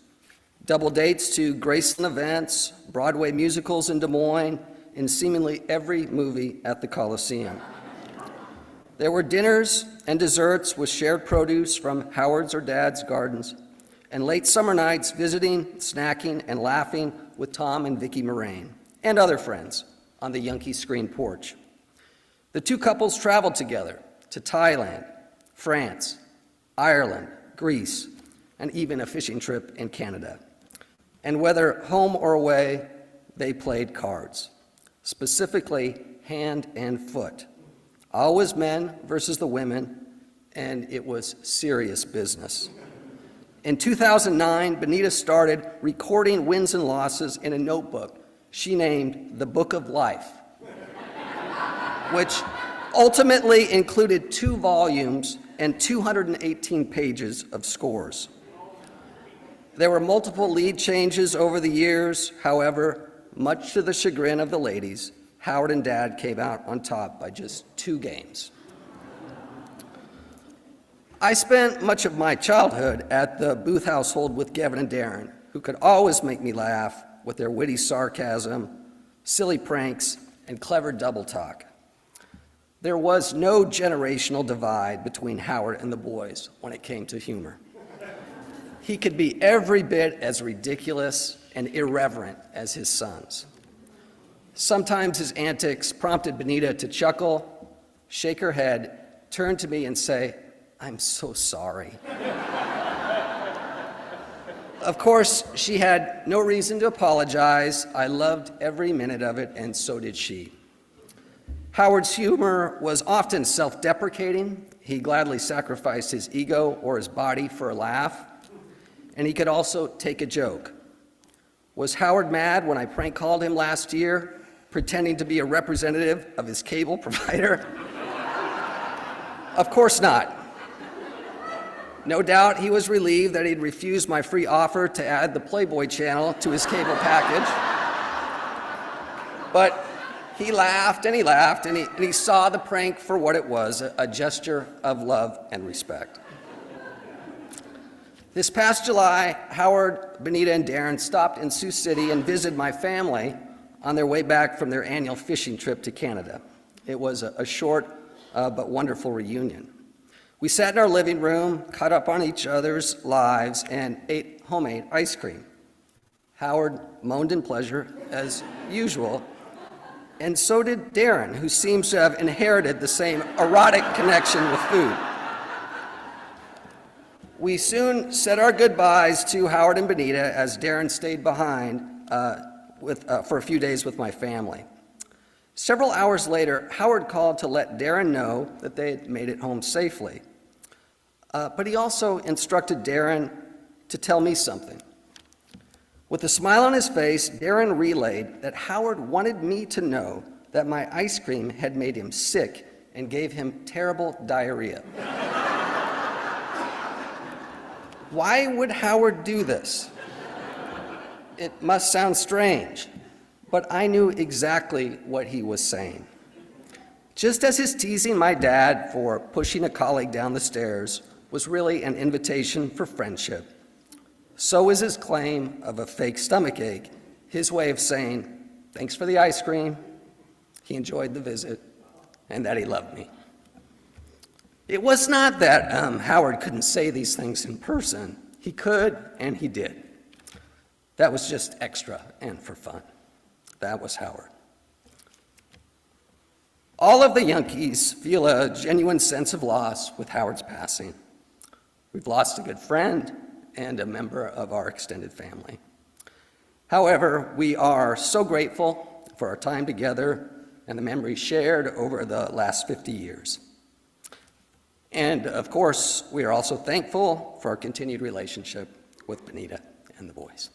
Double dates to Graceland events, Broadway musicals in Des Moines, and seemingly every movie at the Coliseum. There were dinners and desserts with shared produce from Howard's or Dad's gardens, and late summer nights visiting, snacking, and laughing with Tom and Vicki Moraine, and other friends on the Yankee screen porch. The two couples traveled together to Thailand, France, Ireland, Greece, and even a fishing trip in Canada. And whether home or away, they played cards, specifically hand and foot. Always men versus the women, and it was serious business. In 2009, Benita started recording wins and losses in a notebook she named the Book of Life, which ultimately included 2 volumes and 218 pages of scores. There were multiple lead changes over the years. However, much to the chagrin of the ladies, Howard and Dad came out on top by just 2 games. I spent much of my childhood at the Booth household with Gavin and Darren, who could always make me laugh with their witty sarcasm, silly pranks, and clever double talk. There was no generational divide between Howard and the boys when it came to humor. He could be every bit as ridiculous and irreverent as his sons. Sometimes his antics prompted Benita to chuckle, shake her head, turn to me and say, "I'm so sorry." Of course, she had no reason to apologize. I loved every minute of it, and so did she. Howard's humor was often self-deprecating. He gladly sacrificed his ego or his body for a laugh, and he could also take a joke. Was Howard mad when I prank called him last year, pretending to be a representative of his cable provider? Of course not. No doubt he was relieved that he'd refused my free offer to add the Playboy channel to his cable package. But he laughed and he laughed, and he saw the prank for what it was, a gesture of love and respect. This past July, Howard, Benita, and Darren stopped in Sioux City and visited my family on their way back from their annual fishing trip to Canada. It was a short but wonderful reunion. We sat in our living room, caught up on each other's lives, and ate homemade ice cream. Howard moaned in pleasure, as usual, and so did Darren, who seems to have inherited the same erotic connection with food. We soon said our goodbyes to Howard and Benita as Darren stayed behind for a few days with my family. Several hours later, Howard called to let Darren know that they had made it home safely. But he also instructed Darren to tell me something. With a smile on his face, Darren relayed that Howard wanted me to know that my ice cream had made him sick and gave him terrible diarrhea. Why would Howard do this? It must sound strange, but I knew exactly what he was saying. Just as his teasing my dad for pushing a colleague down the stairs was really an invitation for friendship, so is his claim of a fake stomachache his way of saying, thanks for the ice cream, he enjoyed the visit, and that he loved me. It was not that Howard couldn't say these things in person. He could, and he did. That was just extra and for fun. That was Howard. All of the Yankees feel a genuine sense of loss with Howard's passing. We've lost a good friend and a member of our extended family. However, we are so grateful for our time together and the memories shared over the last 50 years. And of course, we are also thankful for our continued relationship with Benita and the boys.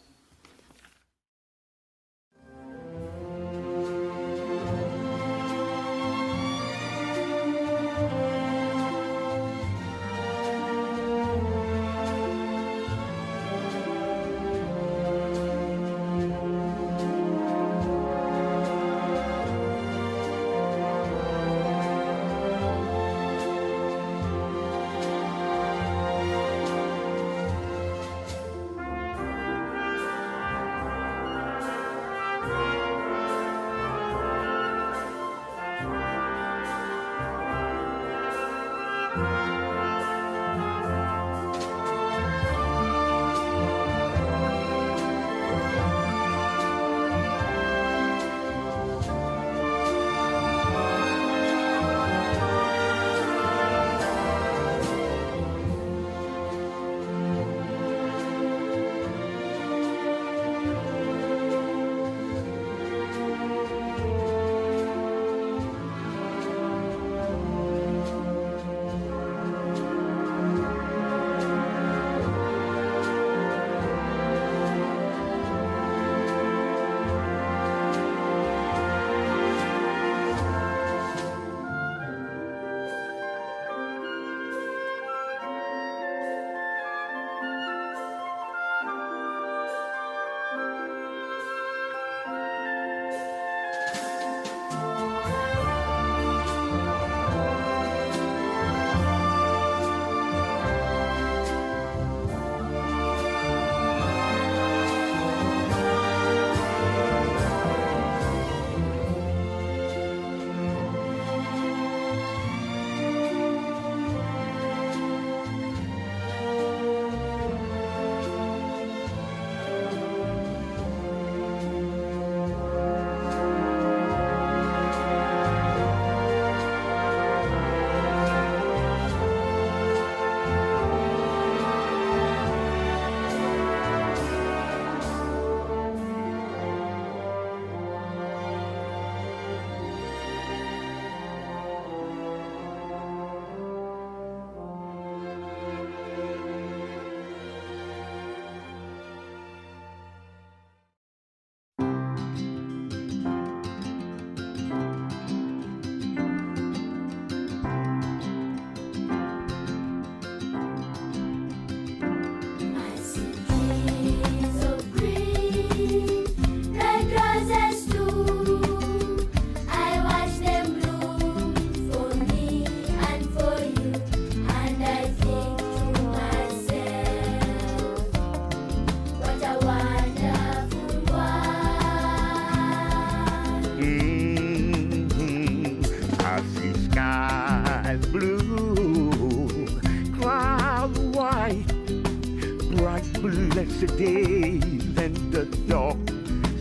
blessed days and the dark,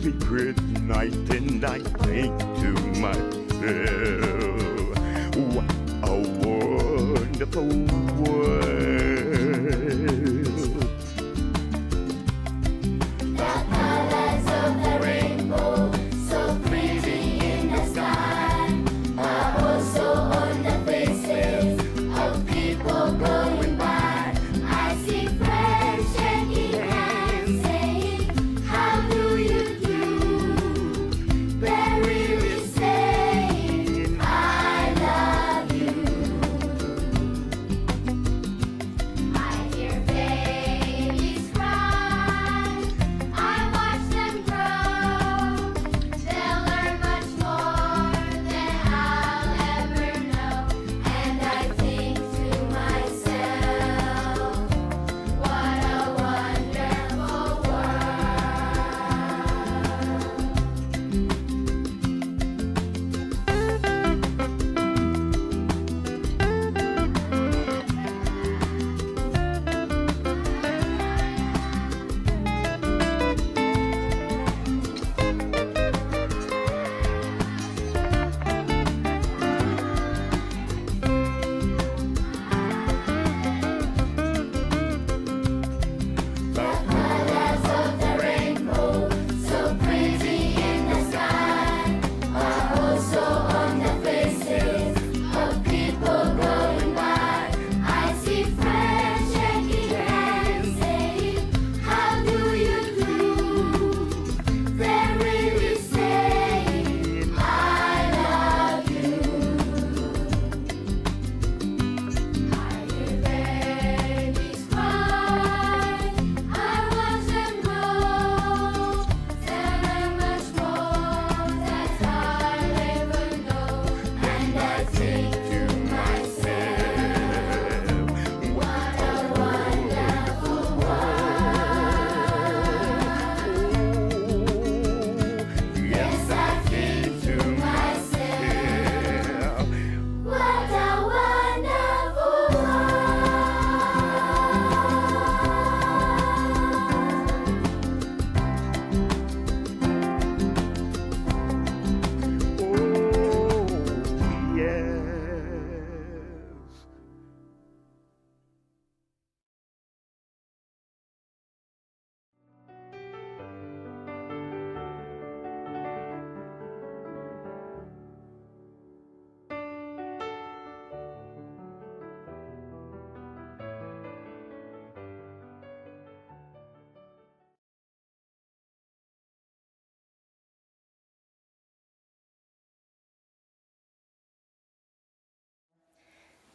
secret night, and I think to myself, what a wonderful world.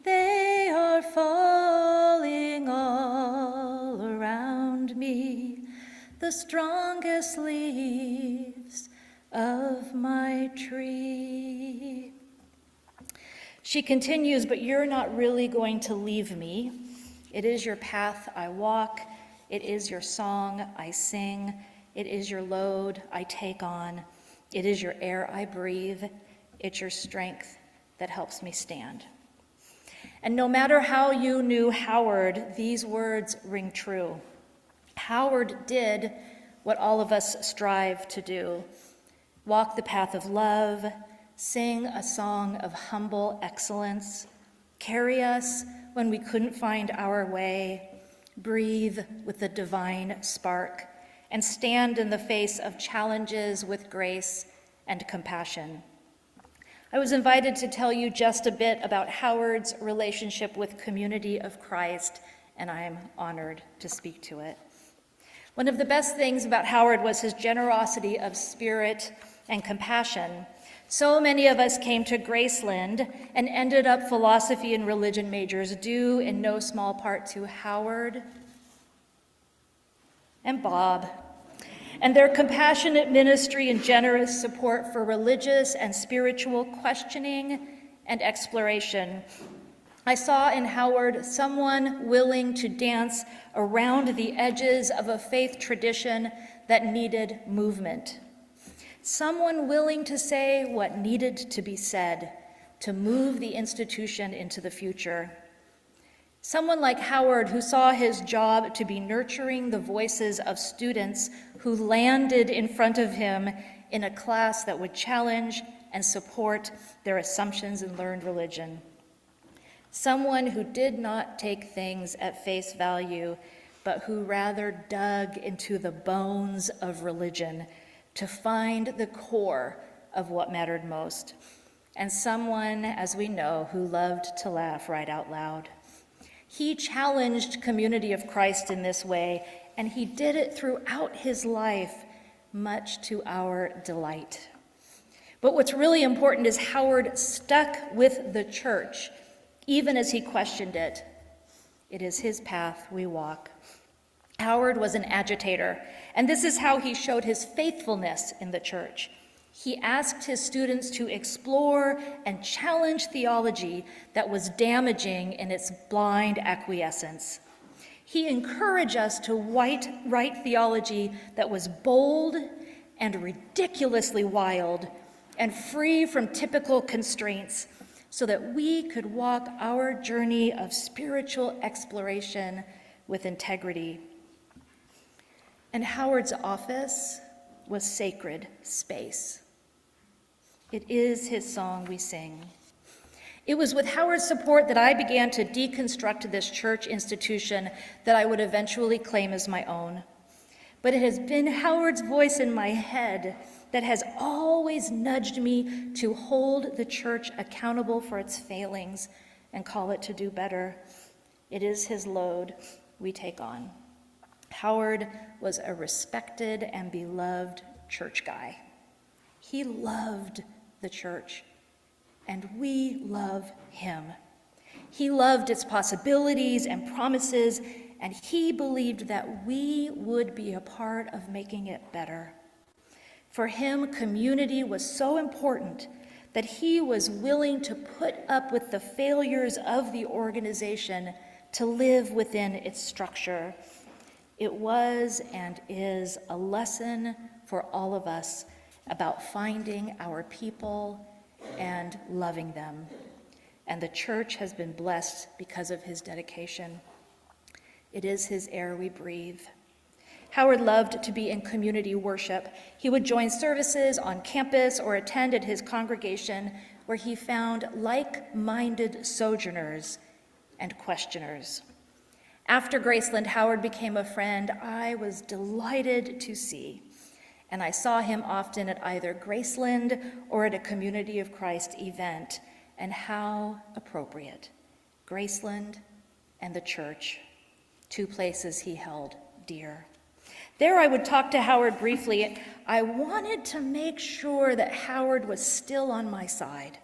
They are falling all around me, the strongest leaves of my tree. She continues, but you're not really going to leave me. It is your path I walk. It is your song I sing. It is your load I take on. It is your air I breathe. It's your strength that helps me stand. And no matter how you knew Howard, these words ring true. Howard did what all of us strive to do: walk the path of love, sing a song of humble excellence, carry us when we couldn't find our way, breathe with the divine spark, and stand in the face of challenges with grace and compassion. I was invited to tell you just a bit about Howard's relationship with Community of Christ, and I am honored to speak to it. One of the best things about Howard was his generosity of spirit and compassion. So many of us came to Graceland and ended up philosophy and religion majors, due in no small part to Howard and Bob, and their compassionate ministry and generous support for religious and spiritual questioning and exploration. I saw in Howard someone willing to dance around the edges of a faith tradition that needed movement. Someone willing to say what needed to be said to move the institution into the future. Someone like Howard, who saw his job to be nurturing the voices of students who landed in front of him in a class that would challenge and support their assumptions in learned religion. Someone who did not take things at face value, but who rather dug into the bones of religion to find the core of what mattered most. And someone, as we know, who loved to laugh right out loud. He challenged Community of Christ in this way, and he did it throughout his life, much to our delight. But what's really important is Howard stuck with the church, even as he questioned it. It is his path we walk. Howard was an agitator, and this is how he showed his faithfulness in the church. He asked his students to explore and challenge theology that was damaging in its blind acquiescence. He encouraged us to write theology that was bold and ridiculously wild and free from typical constraints, so that we could walk our journey of spiritual exploration with integrity. And Howard's office was sacred space. It is his song we sing. It was with Howard's support that I began to deconstruct this church institution that I would eventually claim as my own. But it has been Howard's voice in my head that has always nudged me to hold the church accountable for its failings and call it to do better. It is his load we take on. Howard was a respected and beloved church guy. He loved the church, and we love him. He loved its possibilities and promises, and he believed that we would be a part of making it better. For him, community was so important that he was willing to put up with the failures of the organization to live within its structure. It was and is a lesson for all of us about finding our people and loving them. And the church has been blessed because of his dedication. It is his air we breathe. Howard loved to be in community worship. He would join services on campus or attend at his congregation, where he found like-minded sojourners and questioners. After Graceland, Howard became a friend I was delighted to see, and I saw him often at either Graceland or at a Community of Christ event, and how appropriate. Graceland and the church, two places he held dear. There I would talk to Howard briefly. I wanted to make sure that Howard was still on my side.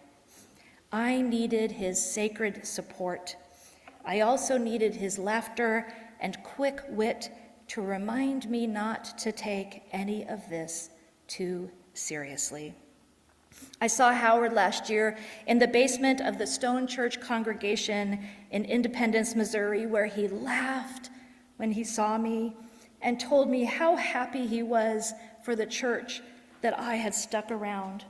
I needed his sacred support. I also needed his laughter and quick wit to remind me not to take any of this too seriously. I saw Howard last year in the basement of the Stone Church congregation in Independence, Missouri, where he laughed when he saw me and told me how happy he was for the church that I had stuck around.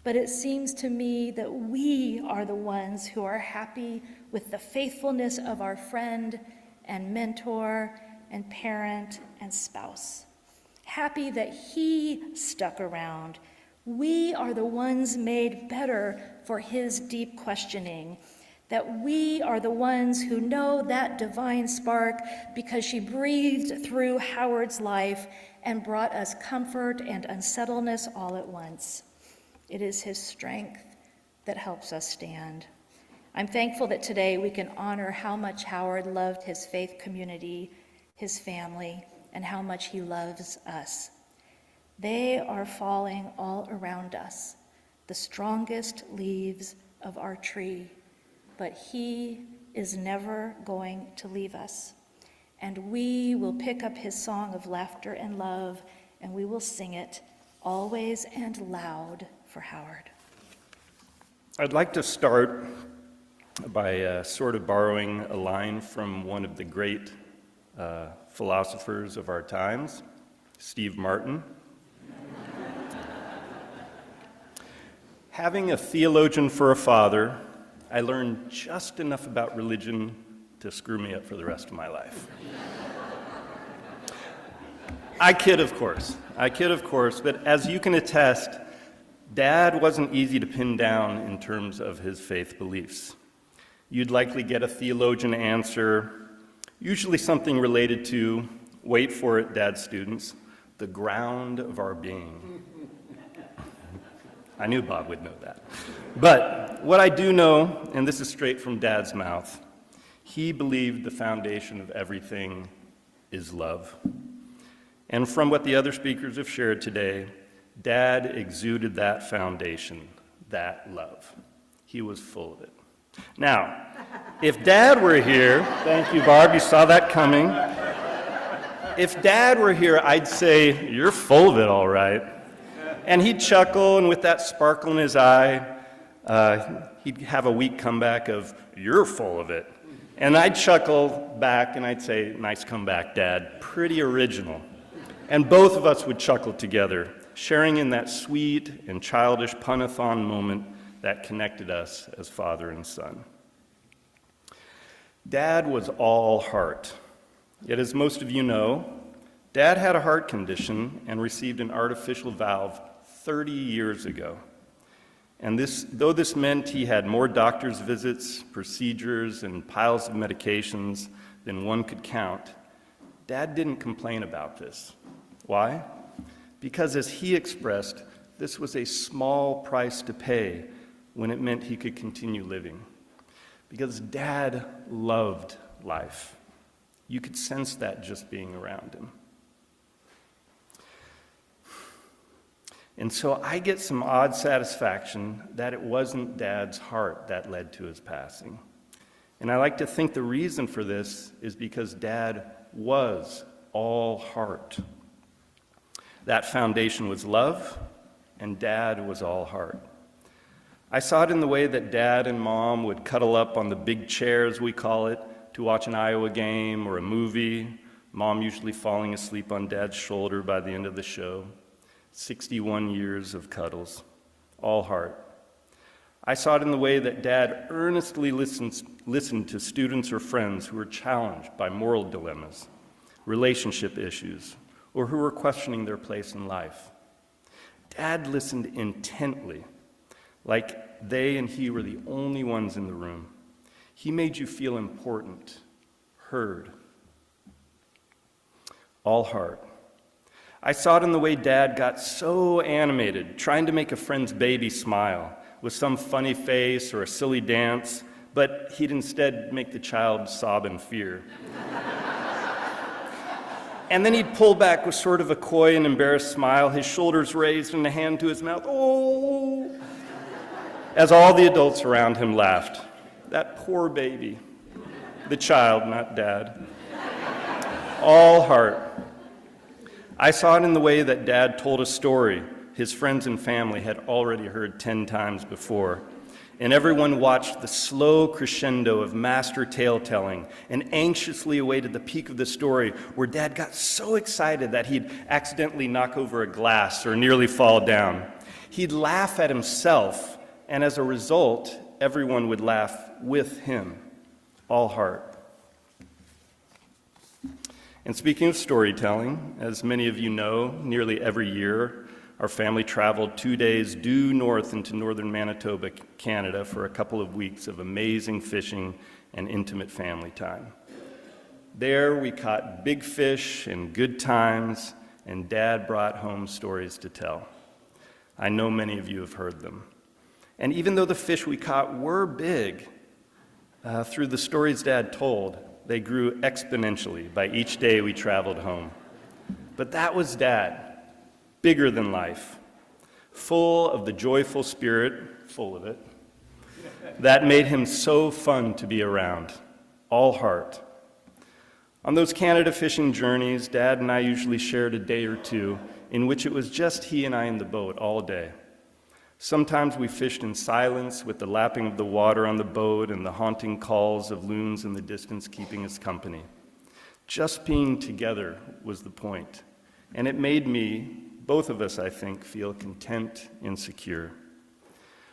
But it seems to me that we are the ones who are happy with the faithfulness of our friend and mentor and parent and spouse. Happy that he stuck around. We are the ones made better for his deep questioning, that we are the ones who know that divine spark because she breathed through Howard's life and brought us comfort and unsettledness all at once. It is his strength that helps us stand. I'm thankful that today we can honor how much Howard loved his faith community, his family, and how much he loves us. They are falling all around us, the strongest leaves of our tree, but he is never going to leave us. And we will pick up his song of laughter and love, and we will sing it always and loud for Howard. I'd like to start by sort of borrowing a line from one of the great philosophers of our times, Steve Martin. Having a theologian for a father, I learned just enough about religion to screw me up for the rest of my life. I kid, of course, but as you can attest, Dad wasn't easy to pin down in terms of his faith beliefs. You'd likely get a theologian answer, usually something related to, wait for it, Dad students, the ground of our being. I knew Bob would know that. But what I do know, and this is straight from Dad's mouth, he believed the foundation of everything is love. And from what the other speakers have shared today, Dad exuded that foundation, that love. He was full of it. Now, if Dad were here, thank you, Barb, you saw that coming. If Dad were here, I'd say, you're full of it, all right. And he'd chuckle, and with that sparkle in his eye, he'd have a weak comeback of, you're full of it. And I'd chuckle back, and I'd say, nice comeback, Dad, pretty original. And both of us would chuckle together, sharing in that sweet and childish pun-a-thon moment that connected us as father and son. Dad was all heart. Yet as most of you know, Dad had a heart condition and received an artificial valve 30 years ago. And though this meant he had more doctor's visits, procedures, and piles of medications than one could count, Dad didn't complain about this. Why? Because as he expressed, this was a small price to pay when it meant he could continue living. Because Dad loved life. You could sense that just being around him. And so I get some odd satisfaction that it wasn't Dad's heart that led to his passing. And I like to think the reason for this is because Dad was all heart. That foundation was love, and Dad was all heart. I saw it in the way that Dad and Mom would cuddle up on the big chairs, we call it, to watch an Iowa game or a movie, Mom usually falling asleep on Dad's shoulder by the end of the show. 61 years of cuddles, all heart. I saw it in the way that Dad earnestly listened to students or friends who were challenged by moral dilemmas, relationship issues, or who were questioning their place in life. Dad listened intently, like they and he were the only ones in the room. He made you feel important, heard. All heart. I saw it in the way Dad got so animated, trying to make a friend's baby smile with some funny face or a silly dance, but he'd instead make the child sob in fear. And then he'd pull back with sort of a coy and embarrassed smile, his shoulders raised and a hand to his mouth, oh, as all the adults around him laughed. That poor baby. The child, not Dad. All heart. I saw it in the way that Dad told a story his friends and family had already heard 10 times before. And everyone watched the slow crescendo of master tale-telling and anxiously awaited the peak of the story where Dad got so excited that he'd accidentally knock over a glass or nearly fall down. He'd laugh at himself, and as a result, everyone would laugh with him. All heart. And speaking of storytelling, as many of you know, nearly every year, our family traveled 2 days due north into northern Manitoba, Canada, for a couple of weeks of amazing fishing and intimate family time. There we caught big fish and good times, and Dad brought home stories to tell. I know many of you have heard them. And even though the fish we caught were big, through the stories Dad told, they grew exponentially by each day we traveled home. But that was Dad, bigger than life, full of the joyful spirit, full of it, that made him so fun to be around, all heart. On those Canada fishing journeys, Dad and I usually shared a day or two in which it was just he and I in the boat all day. Sometimes we fished in silence with the lapping of the water on the boat and the haunting calls of loons in the distance keeping us company. Just being together was the point, and it made me, both of us I think, feel content and secure.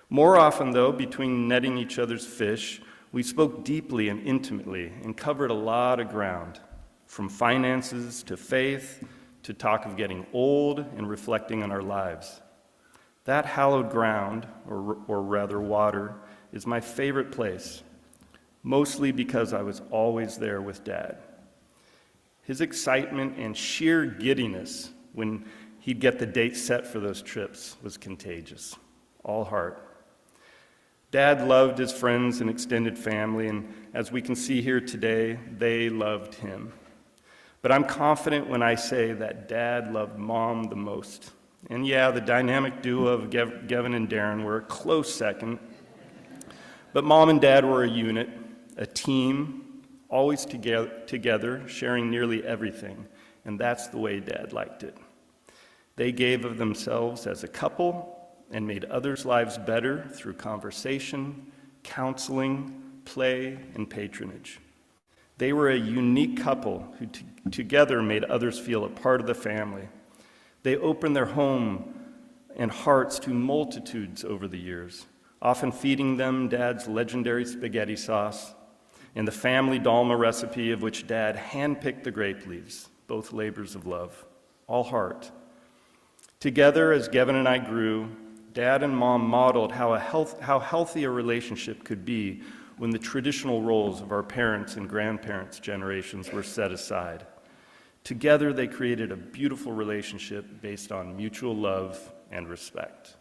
More often though, between netting each other's fish, We spoke deeply and intimately and covered a lot of ground, from finances to faith to talk of getting old and reflecting on our lives. That hallowed ground, or rather water, is my favorite place, mostly because I was always there with Dad. His excitement and sheer giddiness when he'd get the date set for those trips was contagious, all heart. Dad loved his friends and extended family, and as we can see here today, they loved him. But I'm confident when I say that Dad loved Mom the most. And yeah, the dynamic duo of Gavin and Darren were a close second, but Mom and Dad were a unit, a team, always together, sharing nearly everything, and that's the way Dad liked it. They gave of themselves as a couple and made others' lives better through conversation, counseling, play, and patronage. They were a unique couple who together made others feel a part of the family. They opened their home and hearts to multitudes over the years, often feeding them Dad's legendary spaghetti sauce and the family dolma recipe of which Dad handpicked the grape leaves, both labors of love, all heart. Together, as Gavin and I grew, Dad and Mom modeled how healthy a relationship could be when the traditional roles of our parents' and grandparents' generations were set aside. Together, they created a beautiful relationship based on mutual love and respect,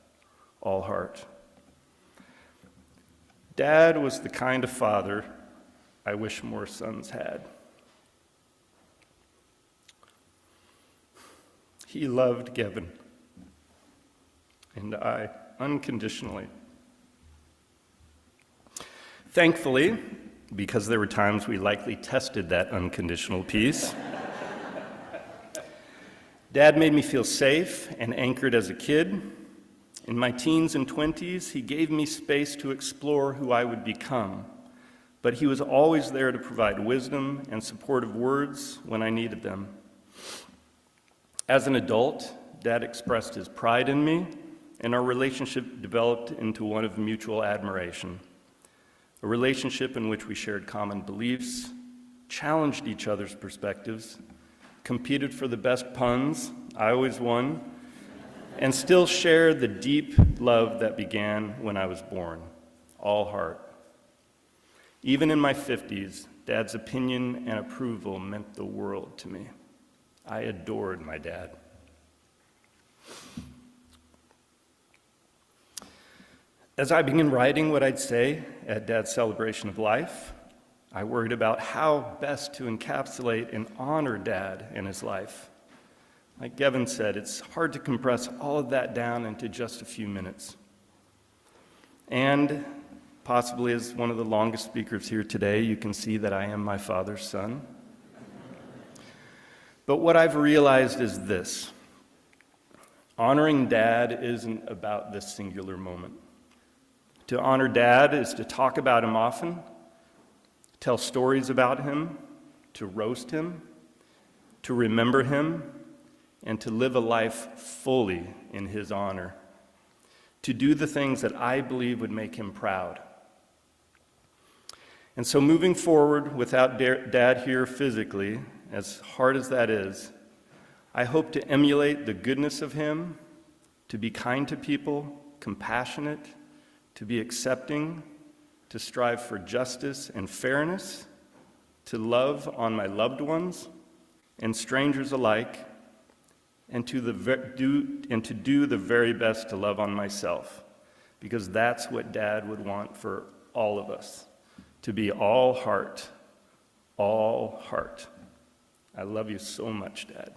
all heart. Dad was the kind of father I wish more sons had. He loved Gavin and I unconditionally. Thankfully, because there were times we likely tested that unconditional piece, Dad made me feel safe and anchored as a kid. In my teens and 20s, he gave me space to explore who I would become, but he was always there to provide wisdom and supportive words when I needed them. As an adult, Dad expressed his pride in me, and our relationship developed into one of mutual admiration, a relationship in which we shared common beliefs, challenged each other's perspectives, competed for the best puns, I always won, and still shared the deep love that began when I was born, all heart. Even in my 50s, Dad's opinion and approval meant the world to me. I adored my dad. As I began writing what I'd say at Dad's celebration of life, I worried about how best to encapsulate and honor Dad in his life. Like Gavin said, it's hard to compress all of that down into just a few minutes. And possibly as one of the longest speakers here today, you can see that I am my father's son. But what I've realized is this: honoring Dad isn't about this singular moment. To honor Dad is to talk about him often, tell stories about him, to roast him, to remember him, and to live a life fully in his honor. To do the things that I believe would make him proud. And so moving forward without Dad here physically, as hard as that is, I hope to emulate the goodness of him, to be kind to people, compassionate, to be accepting, to strive for justice and fairness, to love on my loved ones and strangers alike, and to do the very best to love on myself, because that's what Dad would want for all of us, to be all heart, all heart. I love you so much, Dad.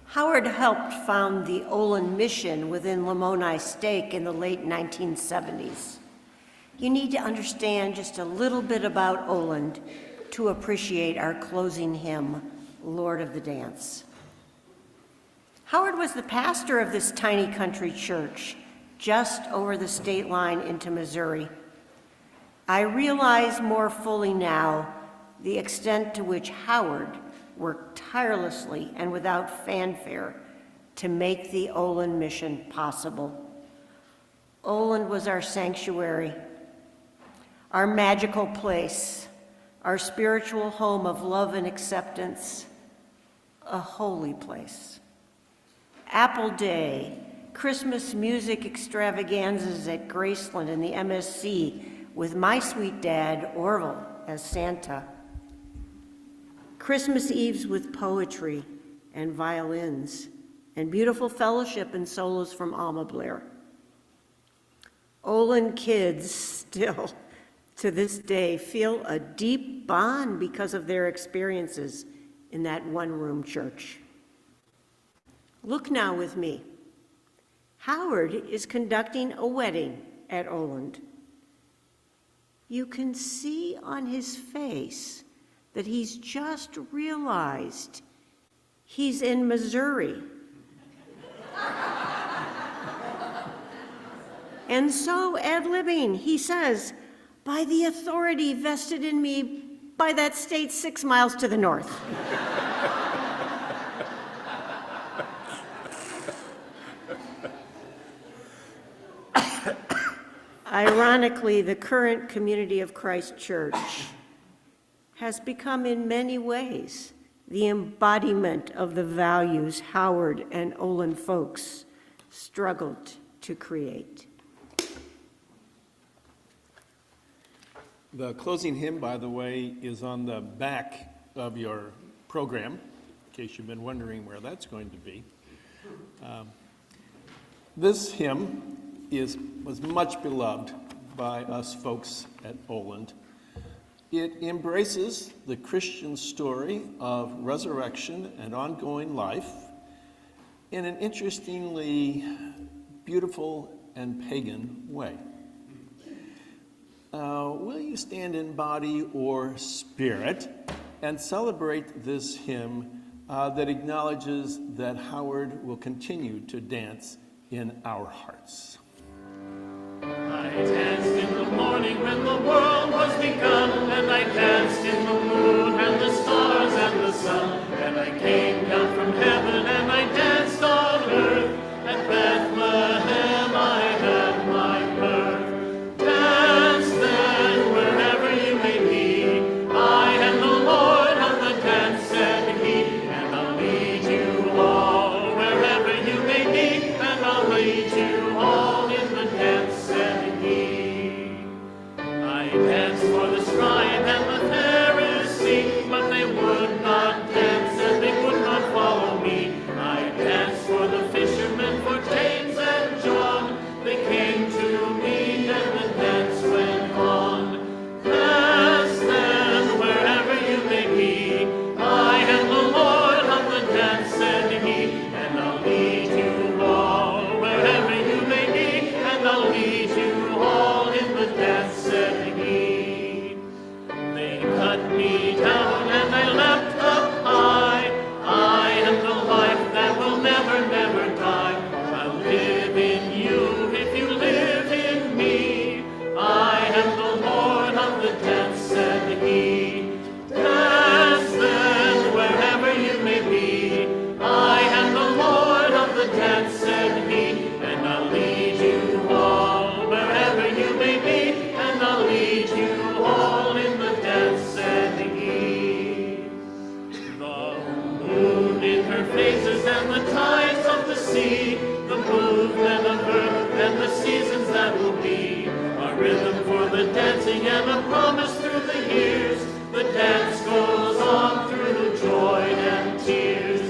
Howard helped found the Olin Mission within Lamoni Stake in the late 1970s. You need to understand just a little bit about Olin to appreciate our closing hymn, Lord of the Dance. Howard was the pastor of this tiny country church just over the state line into Missouri. I realize more fully now the extent to which Howard worked tirelessly and without fanfare to make the Olin mission possible. Olin was our sanctuary, our magical place, our spiritual home of love and acceptance, a holy place. Apple Day, Christmas music extravaganzas at Graceland and the MSC with my sweet dad, Orville, as Santa. Christmas Eves with poetry and violins and beautiful fellowship and solos from Alma Blair. Olin kids still, to this day, feel a deep bond because of their experiences in that one-room church. Look now with me. Howard is conducting a wedding at Oland. You can see on his face that he's just realized he's in Missouri. And so, ad-libbing, he says, by the authority vested in me by that state 6 miles to the north. Ironically, the current Community of Christ Church has become in many ways the embodiment of the values Howard and Olin folks struggled to create. The closing hymn, by the way, is on the back of your program, in case you've been wondering where that's going to be. This hymn was much beloved by us folks at Oland. It embraces the Christian story of resurrection and ongoing life in an interestingly beautiful and pagan way. Will you stand in body or spirit and celebrate this hymn that acknowledges that Howard will continue to dance in our hearts? I danced in the morning when the world was begun, and I danced in the moon and the stars and the sun, and I came down from heaven and I danced on earth. At Bethlehem I had my birth. Dance then wherever you may be, I am the Lord of the dance, said he, and I'll lead you all wherever you may be, and I'll lead you all in the dance, said he. I danced for the scribe and the Pharisee, but they would not dance and they would not follow me. I danced for the fishermen, for James and John. They came to me and the dance went on. Dance then wherever you may be, I am the Lord of the dance, said he, and I'll lead you all wherever you may be, and I'll lead you all in the dance, said he. They cut me down and I leapt up high. I am the life that will never, never die. I'll live in you if you live in me. I am the Lord of the dance, said he. Dance then wherever you may be. I am the Lord of the dance, said he, and I'll lead you all wherever you may be, and I'll lead you all in the dance, said he. The moon in her phases and the tides of the sea, the movement of earth and the seasons that will be, a rhythm for the dancing and a promise through the years. The dance goes on through joy and tears.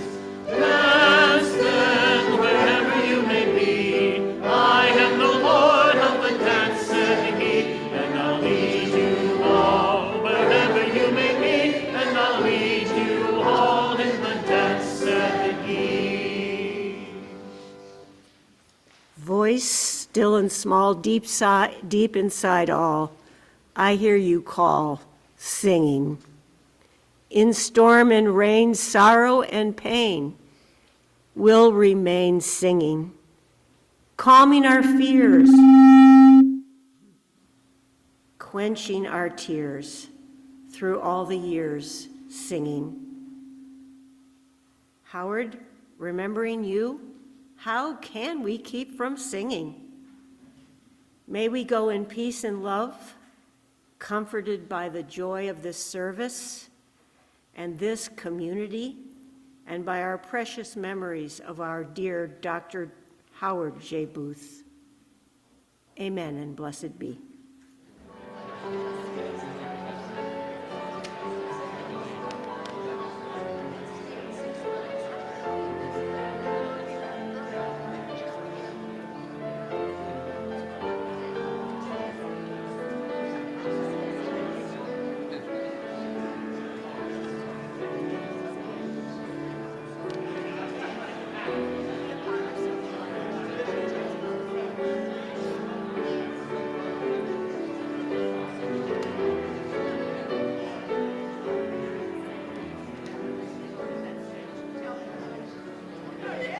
Dance then wherever you may be. I am the Lord of the dance, said he, and I'll lead you all wherever you may be, and I'll lead you all in the dance, said he. Voice still and small, deep inside all, I hear you call, singing. In storm and rain, sorrow and pain, we'll remain singing, calming our fears, quenching our tears through all the years, singing. Howard, remembering you, how can we keep from singing? May we go in peace and love, comforted by the joy of this service and this community, and by our precious memories of our dear Dr. Howard J. Booth. Amen, and blessed be.